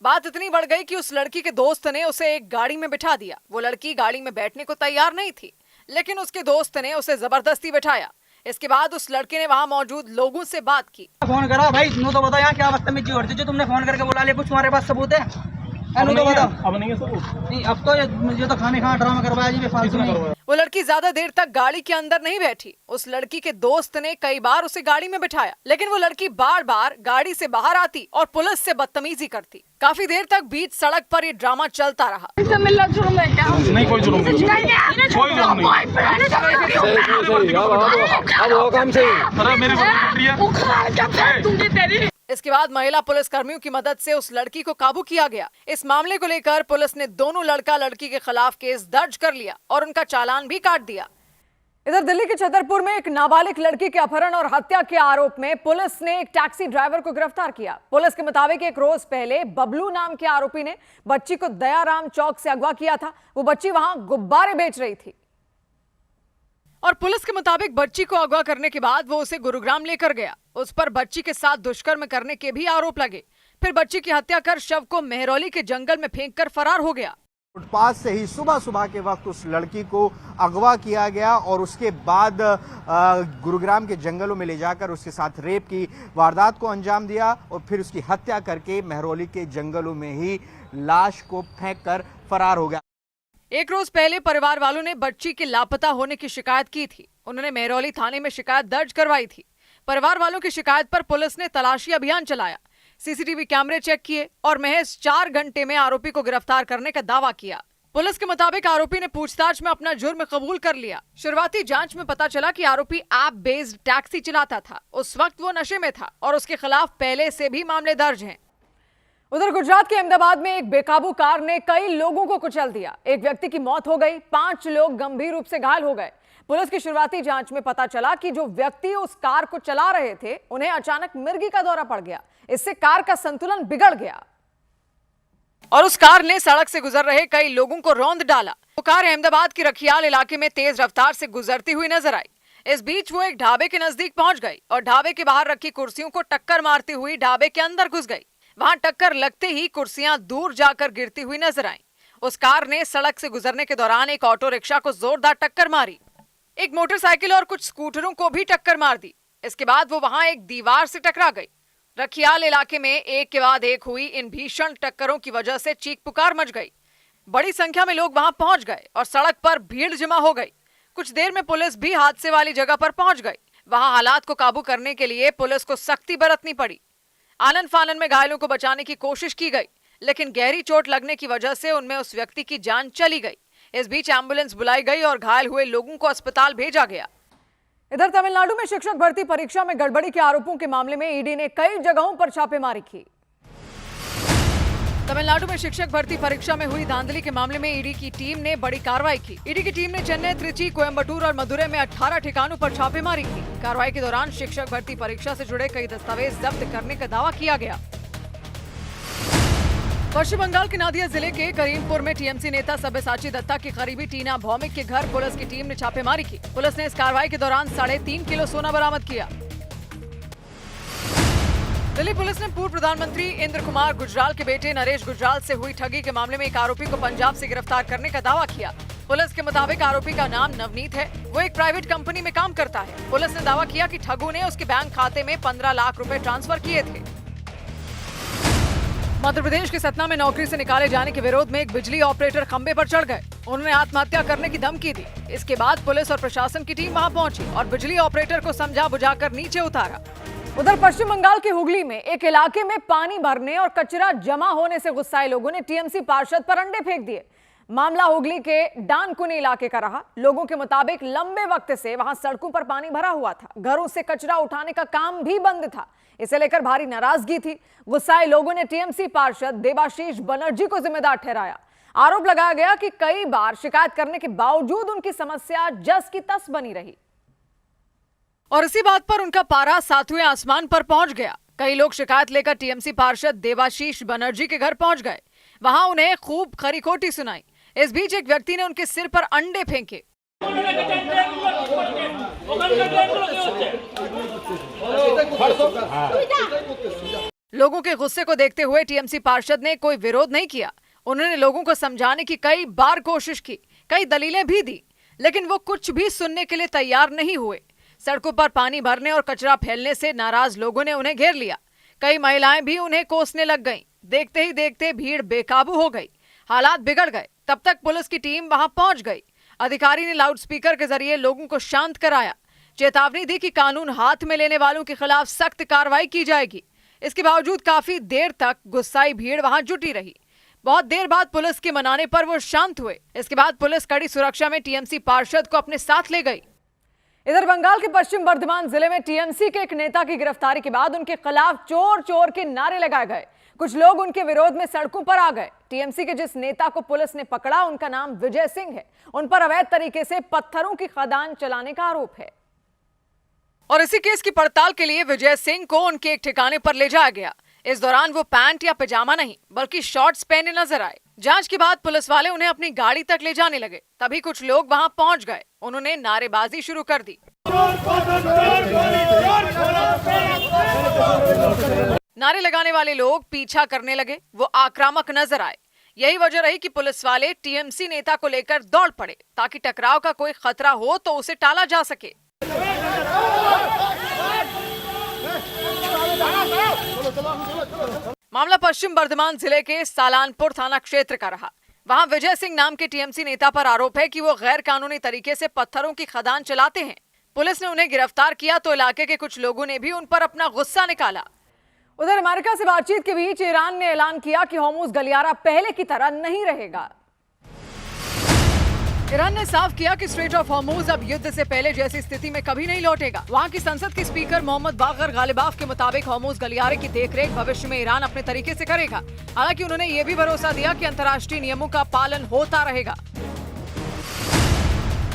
बात इतनी बढ़ गई कि उस लड़की के दोस्त ने उसे एक गाड़ी में बिठा दिया। वो लड़की गाड़ी में बैठने को तैयार नहीं थी, लेकिन उसके दोस्त ने उसे जबरदस्ती बिठाया। इसके बाद उस लड़के ने वहां मौजूद लोगों से बात की। फोन करा भाई, नो तो बताओ यहाँ क्या बदतमीजी हो रही थी जो तुमने फोन करके बुला लिया? कुछ तुम्हारे पास सबूत है? अब नहीं है सबूत। नहीं, अब तो मुझे तो खाने खा ड्रामा करवाया जी बेफालतू में। वो लड़की ज्यादा देर तक गाड़ी के अंदर नहीं बैठी। उस लड़की के दोस्त ने कई बार उसे गाड़ी में बिठाया, लेकिन वो लड़की बार बार गाड़ी से बाहर आती और पुलिस से बदतमीजी करती। काफी देर तक बीच सड़क पर ये ड्रामा चलता रहा। मिलना जुर्म है क्या? नहीं, कोई जुर्म नहीं। कोई जुर्म नहीं। इसके बाद महिला पुलिस कर्मियों की मदद से उस लड़की को काबू किया गया। इस मामले को लेकर पुलिस ने दोनों लड़का लड़की के खिलाफ केस दर्ज कर लिया और उनका चालान भी काट दिया। इधर दिल्ली के छतरपुर में एक नाबालिग लड़की के अपहरण और हत्या के आरोप में पुलिस ने एक टैक्सी ड्राइवर को गिरफ्तार किया। पुलिस के मुताबिक एक रोज पहले बबलू नाम के आरोपी ने बच्ची को दयाराम चौक से अगवा किया था। वो बच्ची वहां गुब्बारे बेच रही थी और पुलिस के मुताबिक बच्ची को अगवा करने के बाद वो उसे गुरुग्राम लेकर गया। उस पर बच्ची के साथ दुष्कर्म करने के भी आरोप लगे। फिर बच्ची की हत्या कर शव को मेहरौली के जंगल में फेंककर फरार हो गया। फुटपाथ से ही सुबह के वक्त उस लड़की को अगवा किया गया और उसके बाद गुरुग्राम के जंगलों में ले जाकर उसके साथ रेप की वारदात को अंजाम दिया और फिर उसकी हत्या करके मेहरौली के जंगलों में ही लाश को फेंककर फरार हो गया। एक रोज पहले परिवार वालों ने बच्ची के लापता होने की शिकायत की थी। उन्होंने मेहरौली थाने में शिकायत दर्ज करवाई थी। परिवार वालों की शिकायत पर पुलिस ने तलाशी अभियान चलाया, सीसीटीवी कैमरे चेक किए और महज 4 घंटे में आरोपी को गिरफ्तार करने का दावा किया। पुलिस के मुताबिक आरोपी ने पूछताछ में अपना जुर्म कबूल कर लिया। शुरुआती जांच में पता चला कि आरोपी ऐप बेस्ड टैक्सी चलाता था। उस वक्त वो नशे में था और उसके खिलाफ पहले से भी मामले दर्ज हैं। उधर गुजरात के अहमदाबाद में एक बेकाबू कार ने कई लोगों को कुचल दिया। एक व्यक्ति की मौत हो गई, 5 लोग गंभीर रूप से घायल हो गए। पुलिस की शुरुआती जांच में पता चला कि जो व्यक्ति उस कार को चला रहे थे उन्हें अचानक मिर्गी का दौरा पड़ गया। इससे कार का संतुलन बिगड़ गया और उस कार ने सड़क से गुजर रहे कई लोगों को रौंद डाला। वो कार अहमदाबाद की रखियाल इलाके में तेज रफ्तार से गुजरती हुई नजर आई। इस बीच वो एक ढाबे के नजदीक पहुंच गई और ढाबे के बाहर रखी कुर्सियों को टक्कर मारती हुई ढाबे के अंदर घुस गई। वहां टक्कर लगते ही कुर्सियां दूर जाकर गिरती हुई नजर आईं। उस कार ने सड़क से गुजरने के दौरान एक ऑटो रिक्शा को जोरदार टक्कर मारी। एक मोटरसाइकिल और कुछ स्कूटरों को भी टक्कर मार दी। इसके बाद वो वहां एक दीवार से टकरा गई। रखियाल इलाके में एक के बाद एक हुई इन भीषण टक्करों की वजह से चीख पुकार मच गई। बड़ी संख्या में लोग वहां पहुंच गए और सड़क पर भीड़ जमा हो गई। कुछ देर में पुलिस भी हादसे वाली जगह पर पहुंच गई। वहां हालात को काबू करने के लिए पुलिस को सख्ती बरतनी पड़ी। आनन फानन में घायलों को बचाने की कोशिश की गई, लेकिन गहरी चोट लगने की वजह से उनमें उस व्यक्ति की जान चली गई। इस बीच एम्बुलेंस बुलाई गई और घायल हुए लोगों को अस्पताल भेजा गया। इधर तमिलनाडु में शिक्षक भर्ती परीक्षा में गड़बड़ी के आरोपों के मामले में ईडी ने कई जगहों पर छापेमारी की। तमिलनाडु में शिक्षक भर्ती परीक्षा में हुई धांधली के मामले में ईडी की टीम ने बड़ी कार्रवाई की। ईडी की टीम ने चेन्नई, त्रिची, कोयम्बटूर और मदुरै में 18 ठिकानों पर छापेमारी की। कार्रवाई के दौरान शिक्षक भर्ती परीक्षा से जुड़े कई दस्तावेज जब्त करने का दावा किया गया। पश्चिम बंगाल के नादिया जिले के करीमपुर में टीएमसी नेता सब्यसाची दत्ता की करीबी टीना भौमिक के घर पुलिस की टीम ने छापेमारी की। पुलिस ने इस कार्रवाई के दौरान 3.5 किलो सोना बरामद किया। दिल्ली पुलिस ने पूर्व प्रधानमंत्री इंद्र कुमार गुजराल के बेटे नरेश गुजराल से हुई ठगी के मामले में एक आरोपी को पंजाब से गिरफ्तार करने का दावा किया। पुलिस के मुताबिक आरोपी का नाम नवनीत है। वो एक प्राइवेट कंपनी में काम करता है। पुलिस ने दावा किया कि ठगों ने उसके बैंक खाते में 15 लाख रुपए ट्रांसफर किए थे। मध्य प्रदेश के सतना में नौकरी से निकाले जाने के विरोध में एक बिजली ऑपरेटर खंबे पर चढ़ गए। उन्होंने आत्महत्या करने की धमकी दी। इसके बाद पुलिस और प्रशासन की टीम वहां पहुंची और बिजली ऑपरेटर को समझा बुझाकर नीचे उतारा। उधर पश्चिम बंगाल के हुगली में एक इलाके में पानी भरने और कचरा जमा होने से गुस्साए लोगों ने टीएमसी पार्षद पर अंडे फेंक दिए। मामला हुगली के डानकुनी इलाके का रहा। लोगों के मुताबिक लंबे वक्त से वहां सड़कों पर पानी भरा हुआ था। घरों से कचरा उठाने का काम भी बंद था। इसे लेकर भारी नाराजगी थी। गुस्साए लोगों ने टीएमसी पार्षद देवाशीष बनर्जी को जिम्मेदार ठहराया। आरोप लगाया गया कि कई बार शिकायत करने के बावजूद उनकी समस्या जस की तस बनी रही और इसी बात पर उनका पारा 7वें आसमान पर पहुंच गया। कई लोग शिकायत लेकर टीएमसी पार्षद देवाशीष बनर्जी के घर पहुंच गए। वहां उन्हें खूब खरी-खोटी सुनाई। इस बीच एक व्यक्ति ने उनके सिर पर अंडे फेंके। लोगों के गुस्से को देखते हुए टीएमसी पार्षद ने कोई विरोध नहीं किया। उन्होंने लोगों को समझाने की कई बार कोशिश की, कई दलीलें भी दी, लेकिन वो कुछ भी सुनने के लिए तैयार नहीं हुए। सड़कों पर पानी भरने और कचरा फैलने से नाराज लोगों ने उन्हें घेर लिया। कई महिलाएं भी उन्हें कोसने लग गईं। देखते ही देखते भीड़ बेकाबू हो गई। हालात बिगड़ गए। तब तक पुलिस की टीम वहां पहुंच गई। अधिकारी ने लाउडस्पीकर के जरिए लोगों को शांत कराया, चेतावनी दी कि कानून हाथ में लेने वालों के खिलाफ सख्त कार्रवाई की जाएगी। इसके बावजूद काफी देर तक गुस्साई भीड़ वहां जुटी रही। बहुत देर बाद पुलिस के मनाने पर वो शांत हुए। इसके बाद पुलिस कड़ी सुरक्षा में टीएमसी पार्षद को अपने साथ ले गई। इधर बंगाल के पश्चिम बर्धमान जिले में टीएमसी के एक नेता की गिरफ्तारी के बाद उनके खिलाफ चोर चोर के नारे लगाए गए। कुछ लोग उनके विरोध में सड़कों पर आ गए। टीएमसी के जिस नेता को पुलिस ने पकड़ा उनका नाम विजय सिंह है। उन पर अवैध तरीके से पत्थरों की खदान चलाने का आरोप है और इसी केस की पड़ताल के लिए विजय सिंह को उनके एक ठिकाने पर ले जाया गया। इस दौरान वो पैंट या पैजामा नहीं बल्कि शॉर्ट्स पहने नजर आए। जांच के बाद पुलिस वाले उन्हें अपनी गाड़ी तक ले जाने लगे। तभी कुछ लोग वहां पहुंच गए। उन्होंने नारेबाजी शुरू कर दी। नारे लगाने वाले लोग पीछा करने लगे। वो आक्रामक नजर आए। यही वजह रही कि पुलिस वाले टीएमसी नेता को लेकर दौड़ पड़े ताकि टकराव का कोई खतरा हो तो उसे टाला जा सके। मामला पश्चिम बर्धमान जिले के सालानपुर थाना क्षेत्र का रहा। वहां विजय सिंह नाम के टीएमसी नेता पर आरोप है कि वो गैर कानूनी तरीके से पत्थरों की खदान चलाते हैं। पुलिस ने उन्हें गिरफ्तार किया तो इलाके के कुछ लोगों ने भी उन पर अपना गुस्सा निकाला। उधर अमेरिका से बातचीत के बीच ईरान ने ऐलान किया कि हॉर्मुज गलियारा पहले की तरह नहीं रहेगा। ईरान ने साफ किया कि स्ट्रेट ऑफ हॉर्मुज अब युद्ध से पहले जैसी स्थिति में कभी नहीं लौटेगा। वहां की संसद के स्पीकर मोहम्मद बाकर गालिबाफ के मुताबिक हॉर्मुज गलियारे की देखरेख भविष्य में ईरान अपने तरीके से करेगा। हालांकि उन्होंने ये भी भरोसा दिया कि अंतर्राष्ट्रीय नियमों का पालन होता रहेगा।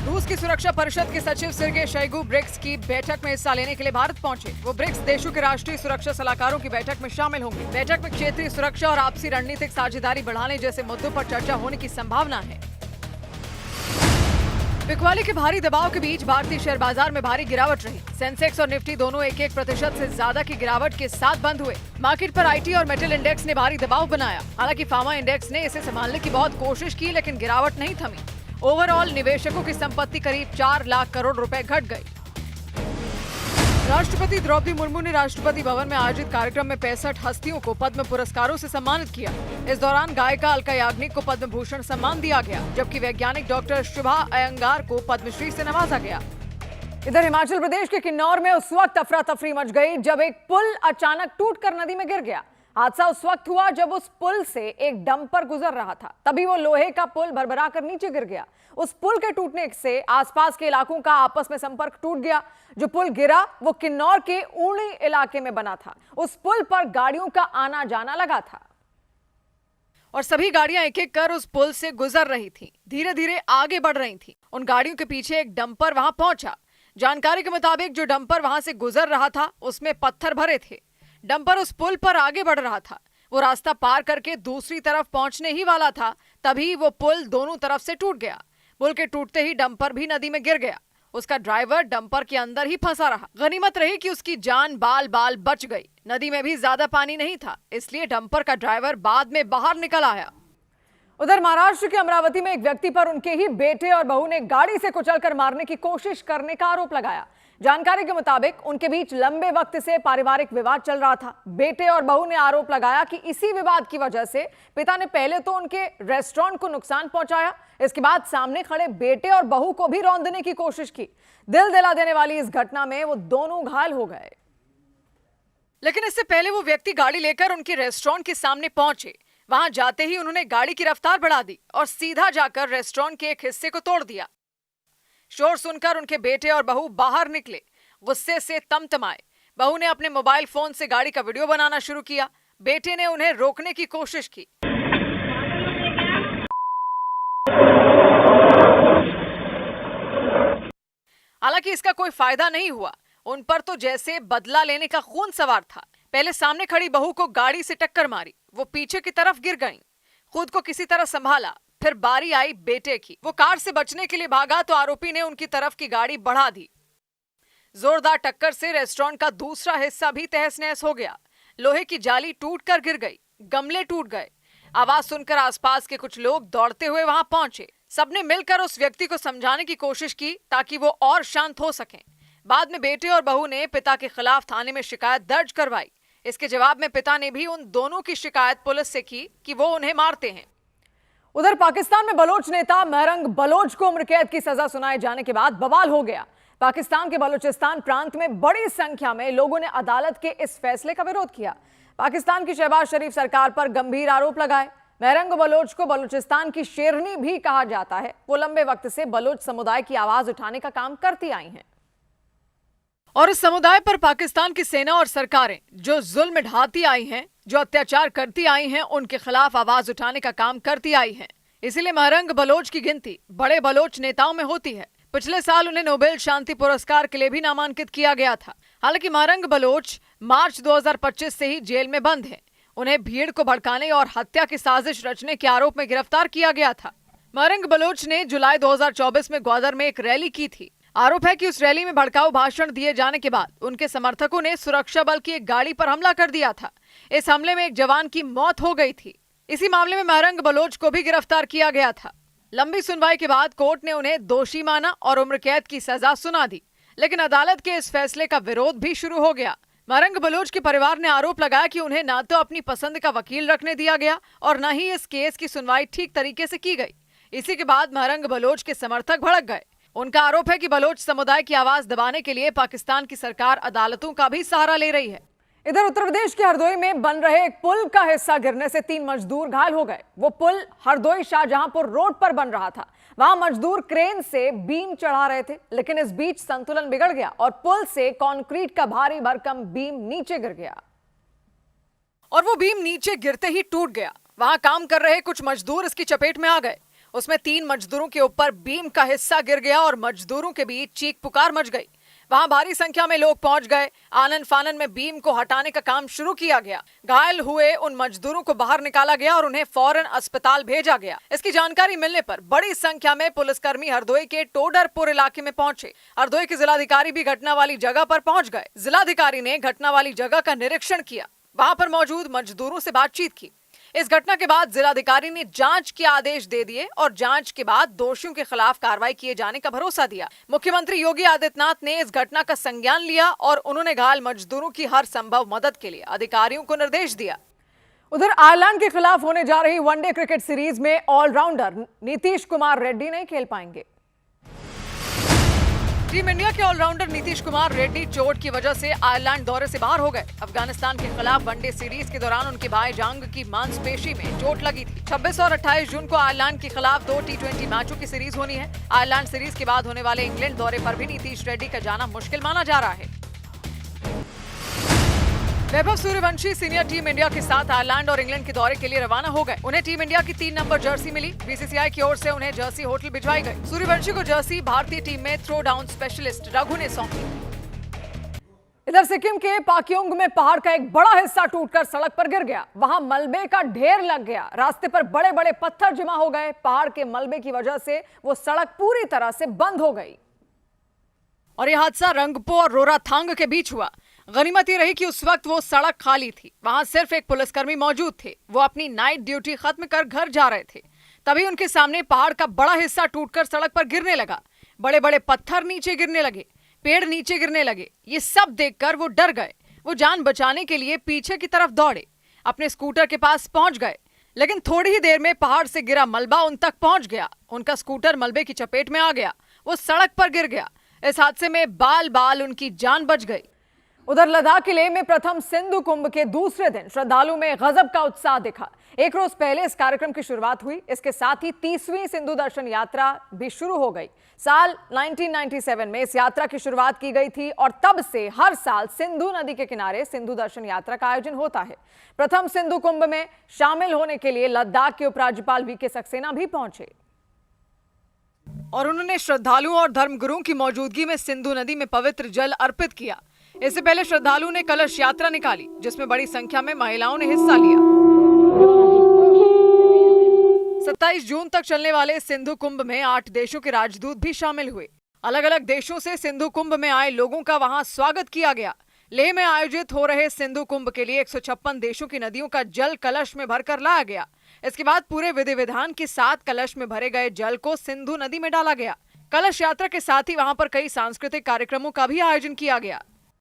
रूस की सुरक्षा परिषद के सचिव सर्गेई शोइगु ब्रिक्स की बैठक में हिस्सा लेने के लिए भारत पहुंचे। वो ब्रिक्स देशों के राष्ट्रीय सुरक्षा सलाहकारों की बैठक में शामिल होंगे। बैठक में क्षेत्रीय सुरक्षा और आपसी रणनीतिक साझेदारी बढ़ाने जैसे मुद्दों पर चर्चा होने की संभावना है। बिकवाली के भारी दबाव के बीच भारतीय शेयर बाजार में भारी गिरावट रही। सेंसेक्स और निफ्टी दोनों 1% से ज्यादा की गिरावट के साथ बंद हुए। मार्केट पर आईटी और मेटल इंडेक्स ने भारी दबाव बनाया। हालांकि फार्मा इंडेक्स ने इसे संभालने की बहुत कोशिश की, लेकिन गिरावट नहीं थमी। ओवरऑल निवेशकों की संपत्ति करीब 4 लाख करोड़ रुपए घट गई। राष्ट्रपति द्रौपदी मुर्मू ने राष्ट्रपति भवन में आयोजित कार्यक्रम में 65 हस्तियों को पद्म पुरस्कारों से सम्मानित किया। इस दौरान गायिका अलका याग्निक को पद्म भूषण सम्मान दिया गया, जबकि वैज्ञानिक डॉक्टर शुभा अयंगार को पद्मश्री से नवाजा गया। इधर हिमाचल प्रदेश के किन्नौर में उस वक्त अफरा तफरी मच गई जब एक पुल अचानक टूटकर नदी में गिर गया। हादसा उस वक्त हुआ जब उस पुल से एक डंपर गुजर रहा था। तभी वो लोहे का पुल भरभरा कर नीचे गिर गया। उस पुल के टूटने से आसपास के इलाकों का आपस में संपर्क टूट गया। जो पुल गिरा वो किन्नौर के ऊड़ी इलाके में बना था। उस पुल पर गाड़ियों का आना जाना लगा था। और सभी गाड़ियां एक एक कर उस पुल से गुजर रही थीं, धीरे धीरे आगे बढ़ रही थीं। उन गाड़ियों के पीछे एक डंपर वहां पहुंचा। जानकारी के मुताबिक जो डंपर वहां से गुजर रहा था उसमें पत्थर भरे थे। डंपर उस पुल पर आगे बढ़ रहा था। वो रास्ता पार करके दूसरी तरफ पहुंचने ही वाला था, तभी वो पुल दोनों तरफ से टूट गया। पुल के टूटते ही डंपर भी नदी में गिर गया। उसका ड्राइवर डंपर के अंदर ही फंसा रहा। गनीमत रही कि उसकी जान बाल बाल बच गई। नदी में भी ज्यादा पानी नहीं था, इसलिए डंपर का ड्राइवर बाद में बाहर निकल आया। उधर महाराष्ट्र के अमरावती में एक व्यक्ति पर उनके ही बेटे और बहू ने गाड़ी से कुचलकर मारने की कोशिश करने का आरोप लगाया। जानकारी के मुताबिक उनके बीच लंबे वक्त से पारिवारिक विवाद चल रहा था। बेटे और बहू ने आरोप लगाया कि इसी विवाद की वजह से पिता ने पहले तो उनके रेस्टोरेंट को नुकसान पहुंचाया, इसके बाद सामने खड़े बेटे और बहू को भी रौंदने की कोशिश की। दिल दिला देने वाली इस घटना में वो दोनों घायल हो गए। लेकिन इससे पहले वो व्यक्ति गाड़ी लेकर उनके रेस्टोरेंट के सामने पहुंचे। वहां जाते ही उन्होंने गाड़ी की रफ्तार बढ़ा दी और सीधा जाकर रेस्टोरेंट के एक हिस्से को तोड़ दिया। शोर सुनकर उनके बेटे और बहू बाहर निकले, गुस्से से तमतमाए। बहू ने अपने मोबाइल फोन से गाड़ी का वीडियो बनाना शुरू किया। बेटे ने उन्हें रोकने की कोशिश की। हालांकि इसका कोई फायदा नहीं हुआ। उन पर तो जैसे बदला लेने का खून सवार था। पहले सामने खड़ी बहू को गाड़ी से टक्कर मारी, वो पीछे की तरफ गिर गईं। खुद को किसी तरह संभाला, फिर बारी आई बेटे की। वो कार से बचने के लिए भागा तो आरोपी ने उनकी तरफ की गाड़ी बढ़ा दी। जोरदार टक्कर से रेस्टोरेंट का दूसरा हिस्सा भी तहस नहस हो गया। लोहे की जाली टूटकर गिर गई, गमले टूट गए। आवाज सुनकर आसपास के कुछ लोग दौड़ते हुए वहां पहुंचे। सबने मिलकर उस व्यक्ति को समझाने की कोशिश की ताकि वो और शांत हो सकें। बाद में बेटे और बहू ने पिता के खिलाफ थाने में शिकायत दर्ज करवाई। इसके जवाब में पिता ने भी उन दोनों की शिकायत पुलिस से की कि वो उन्हें मारते हैं। उधर पाकिस्तान में बलोच नेता महरंग बलोच को उम्र कैद की सजा सुनाए जाने के बाद बवाल हो गया। पाकिस्तान के बलूचिस्तान प्रांत में बड़ी संख्या में लोगों ने अदालत के इस फैसले का विरोध किया। पाकिस्तान की शहबाज शरीफ सरकार पर गंभीर आरोप लगाए। महरंग बलोच को बलूचिस्तान की शेरनी भी कहा जाता है। वो लंबे वक्त से बलोच समुदाय की आवाज उठाने का काम करती आई हैं और इस समुदाय पर पाकिस्तान की सेना और सरकारें जो जुल्म ढाती आई हैं, जो अत्याचार करती आई हैं, उनके खिलाफ आवाज उठाने का काम करती आई हैं। इसीलिए महरंग बलोच की गिनती बड़े बलोच नेताओं में होती है। पिछले साल उन्हें नोबेल शांति पुरस्कार के लिए भी नामांकित किया गया था। हालांकि महरंग बलोच मार्च 2025 से ही जेल में बंद हैं। उन्हें भीड़ को भड़काने और हत्या की साजिश रचने के आरोप में गिरफ्तार किया गया था। महरंग बलोच ने जुलाई 2024 में ग्वादर में एक रैली की थी। आरोप है कि उस रैली में भड़काऊ भाषण दिए जाने के बाद उनके समर्थकों ने सुरक्षा बल की एक गाड़ी पर हमला कर दिया था। इस हमले में एक जवान की मौत हो गई थी। इसी मामले में महरंग बलोच को भी गिरफ्तार किया गया था। लंबी सुनवाई के बाद कोर्ट ने उन्हें दोषी माना और उम्र कैद की सजा सुना दी। लेकिन अदालत के इस फैसले का विरोध भी शुरू हो गया। महरंग बलोच के परिवार ने आरोप लगाया कि उन्हें न तो अपनी पसंद का वकील रखने दिया गया और न ही इस केस की सुनवाई ठीक तरीके से की गई। इसी के बाद महरंग बलोच के समर्थक भड़क गए। उनका आरोप है कि बलोच समुदाय की आवाज दबाने के लिए पाकिस्तान की सरकार अदालतों का भी सहारा ले रही है। इधर उत्तर प्रदेश के हरदोई में बन रहे एक पुल का हिस्सा गिरने से 3 मजदूर घायल हो गए। वो पुल हरदोई शाहजहांपुर रोड पर बन रहा था। वहां मजदूर क्रेन से बीम चढ़ा रहे थे, लेकिन इस बीच संतुलन बिगड़ गया और पुल से कंक्रीट का भारी भरकम बीम नीचे गिर गया और वो बीम नीचे गिरते ही टूट गया। वहां काम कर रहे कुछ मजदूर इसकी चपेट में आ गए। उसमें 3 मजदूरों के ऊपर बीम का हिस्सा गिर गया और मजदूरों के बीच चीख पुकार मच गई। वहां भारी संख्या में लोग पहुंच गए। आनन फानन में बीम को हटाने का काम शुरू किया गया। घायल हुए उन मजदूरों को बाहर निकाला गया और उन्हें फौरन अस्पताल भेजा गया। इसकी जानकारी मिलने पर बड़ी संख्या में पुलिसकर्मी हरदोई के टोडरपुर इलाके में पहुंचे। हरदोई के जिलाधिकारी भी घटना वाली जगह पर पहुंच गए। जिलाधिकारी ने घटना वाली जगह का निरीक्षण किया, वहां पर मौजूद मजदूरों से बातचीत की। इस घटना के बाद जिलाधिकारी ने जांच के आदेश दे दिए और जांच के बाद दोषियों के खिलाफ कार्रवाई किए जाने का भरोसा दिया। मुख्यमंत्री योगी आदित्यनाथ ने इस घटना का संज्ञान लिया और उन्होंने घायल मजदूरों की हर संभव मदद के लिए अधिकारियों को निर्देश दिया। उधर आयरलैंड के खिलाफ होने जा रही वनडे क्रिकेट सीरीज में ऑलराउंडर नीतीश कुमार रेड्डी नहीं खेल पाएंगे। टीम इंडिया के ऑलराउंडर नीतीश कुमार रेड्डी चोट की वजह से आयरलैंड दौरे से बाहर हो गए। अफगानिस्तान के खिलाफ वनडे सीरीज के दौरान उनके बाएं जांघ की मांसपेशी में चोट लगी थी। 26 और 28 जून को आयरलैंड के खिलाफ 2 T20 मैचों की सीरीज होनी है। आयरलैंड सीरीज के बाद होने वाले इंग्लैंड दौरे पर भी नीतीश रेड्डी का जाना मुश्किल माना जा रहा है। Vaibhav Suryavanshi senior team India के साथ आयरलैंड और इंग्लैंड के दौरे के लिए रवाना हो गए। उन्हें टीम इंडिया की 3 नंबर जर्सी मिली। बीसीसीआई की ओर से उन्हें जर्सी होटल भिजवाई गई। सूर्यवंशी को जर्सी भारतीय टीम में थ्रो डाउन स्पेशलिस्ट रघु ने सौंपी। इधर सिक्किम के पाक्योंग में पहाड़ का एक बड़ा हिस्सा टूटकर सड़क पर गिर गया। वहां मलबे का ढेर लग गया। रास्ते पर बड़े बड़े पत्थर जमा हो गए। पहाड़ के मलबे की वजह से वो सड़क पूरी तरह से बंद हो गई। और यह हादसा रंगपो और रोराथांग के बीच हुआ। गनीमत ये रही कि उस वक्त वो सड़क खाली थी। वहां सिर्फ एक पुलिसकर्मी मौजूद थे। वो अपनी नाइट ड्यूटी खत्म कर घर जा रहे थे। तभी उनके सामने पहाड़ का बड़ा हिस्सा टूटकर सड़क पर गिरने लगा। बड़े बड़े पत्थर नीचे गिरने लगे, पेड़ नीचे गिरने लगे। ये सब देखकर वो डर गए। वो जान बचाने के लिए पीछे की तरफ दौड़े, अपने स्कूटर के पास पहुंच गए। लेकिन थोड़ी ही देर में पहाड़ से गिरा मलबा उन तक पहुंच गया। उनका स्कूटर मलबे की चपेट में आ गया। वो सड़क पर गिर गया। इस हादसे में बाल बाल उनकी जान बच गई। उधर लद्दाख के लेह में प्रथम सिंधु कुंभ के दूसरे दिन श्रद्धालुओं में गजब का उत्साह दिखा। एक रोज पहले इस कार्यक्रम की शुरुआत हुई। इसके साथ ही 30वीं सिंधु दर्शन यात्रा भी शुरू हो गई। साल 1997 में इस यात्रा की शुरुआत की गई थी और तब से हर साल सिंधु नदी के किनारे सिंधु दर्शन यात्रा का आयोजन होता है। प्रथम सिंधु कुंभ में शामिल होने के लिए लद्दाख के उपराज्यपाल वीके सक्सेना भी पहुंचे और उन्होंने श्रद्धालुओं और धर्मगुरुओं की मौजूदगी में सिंधु नदी में पवित्र जल अर्पित किया। इससे पहले श्रद्धालुओं ने कलश यात्रा निकाली, जिसमें बड़ी संख्या में महिलाओं ने हिस्सा लिया। 27 जून तक चलने वाले सिंधु कुंभ में 8 देशों के राजदूत भी शामिल हुए। अलग अलग देशों से सिंधु कुंभ में आए लोगों का वहां स्वागत किया गया। लेह में आयोजित हो रहे सिंधु कुंभ के लिए 156 देशों की नदियों का जल कलश में भरकर लाया गया। इसके बाद पूरे विधि विधान के साथ कलश में भरे गए जल को सिंधु नदी में डाला गया। कलश यात्रा के साथ ही वहां पर कई सांस्कृतिक कार्यक्रमों का भी आयोजन किया गया।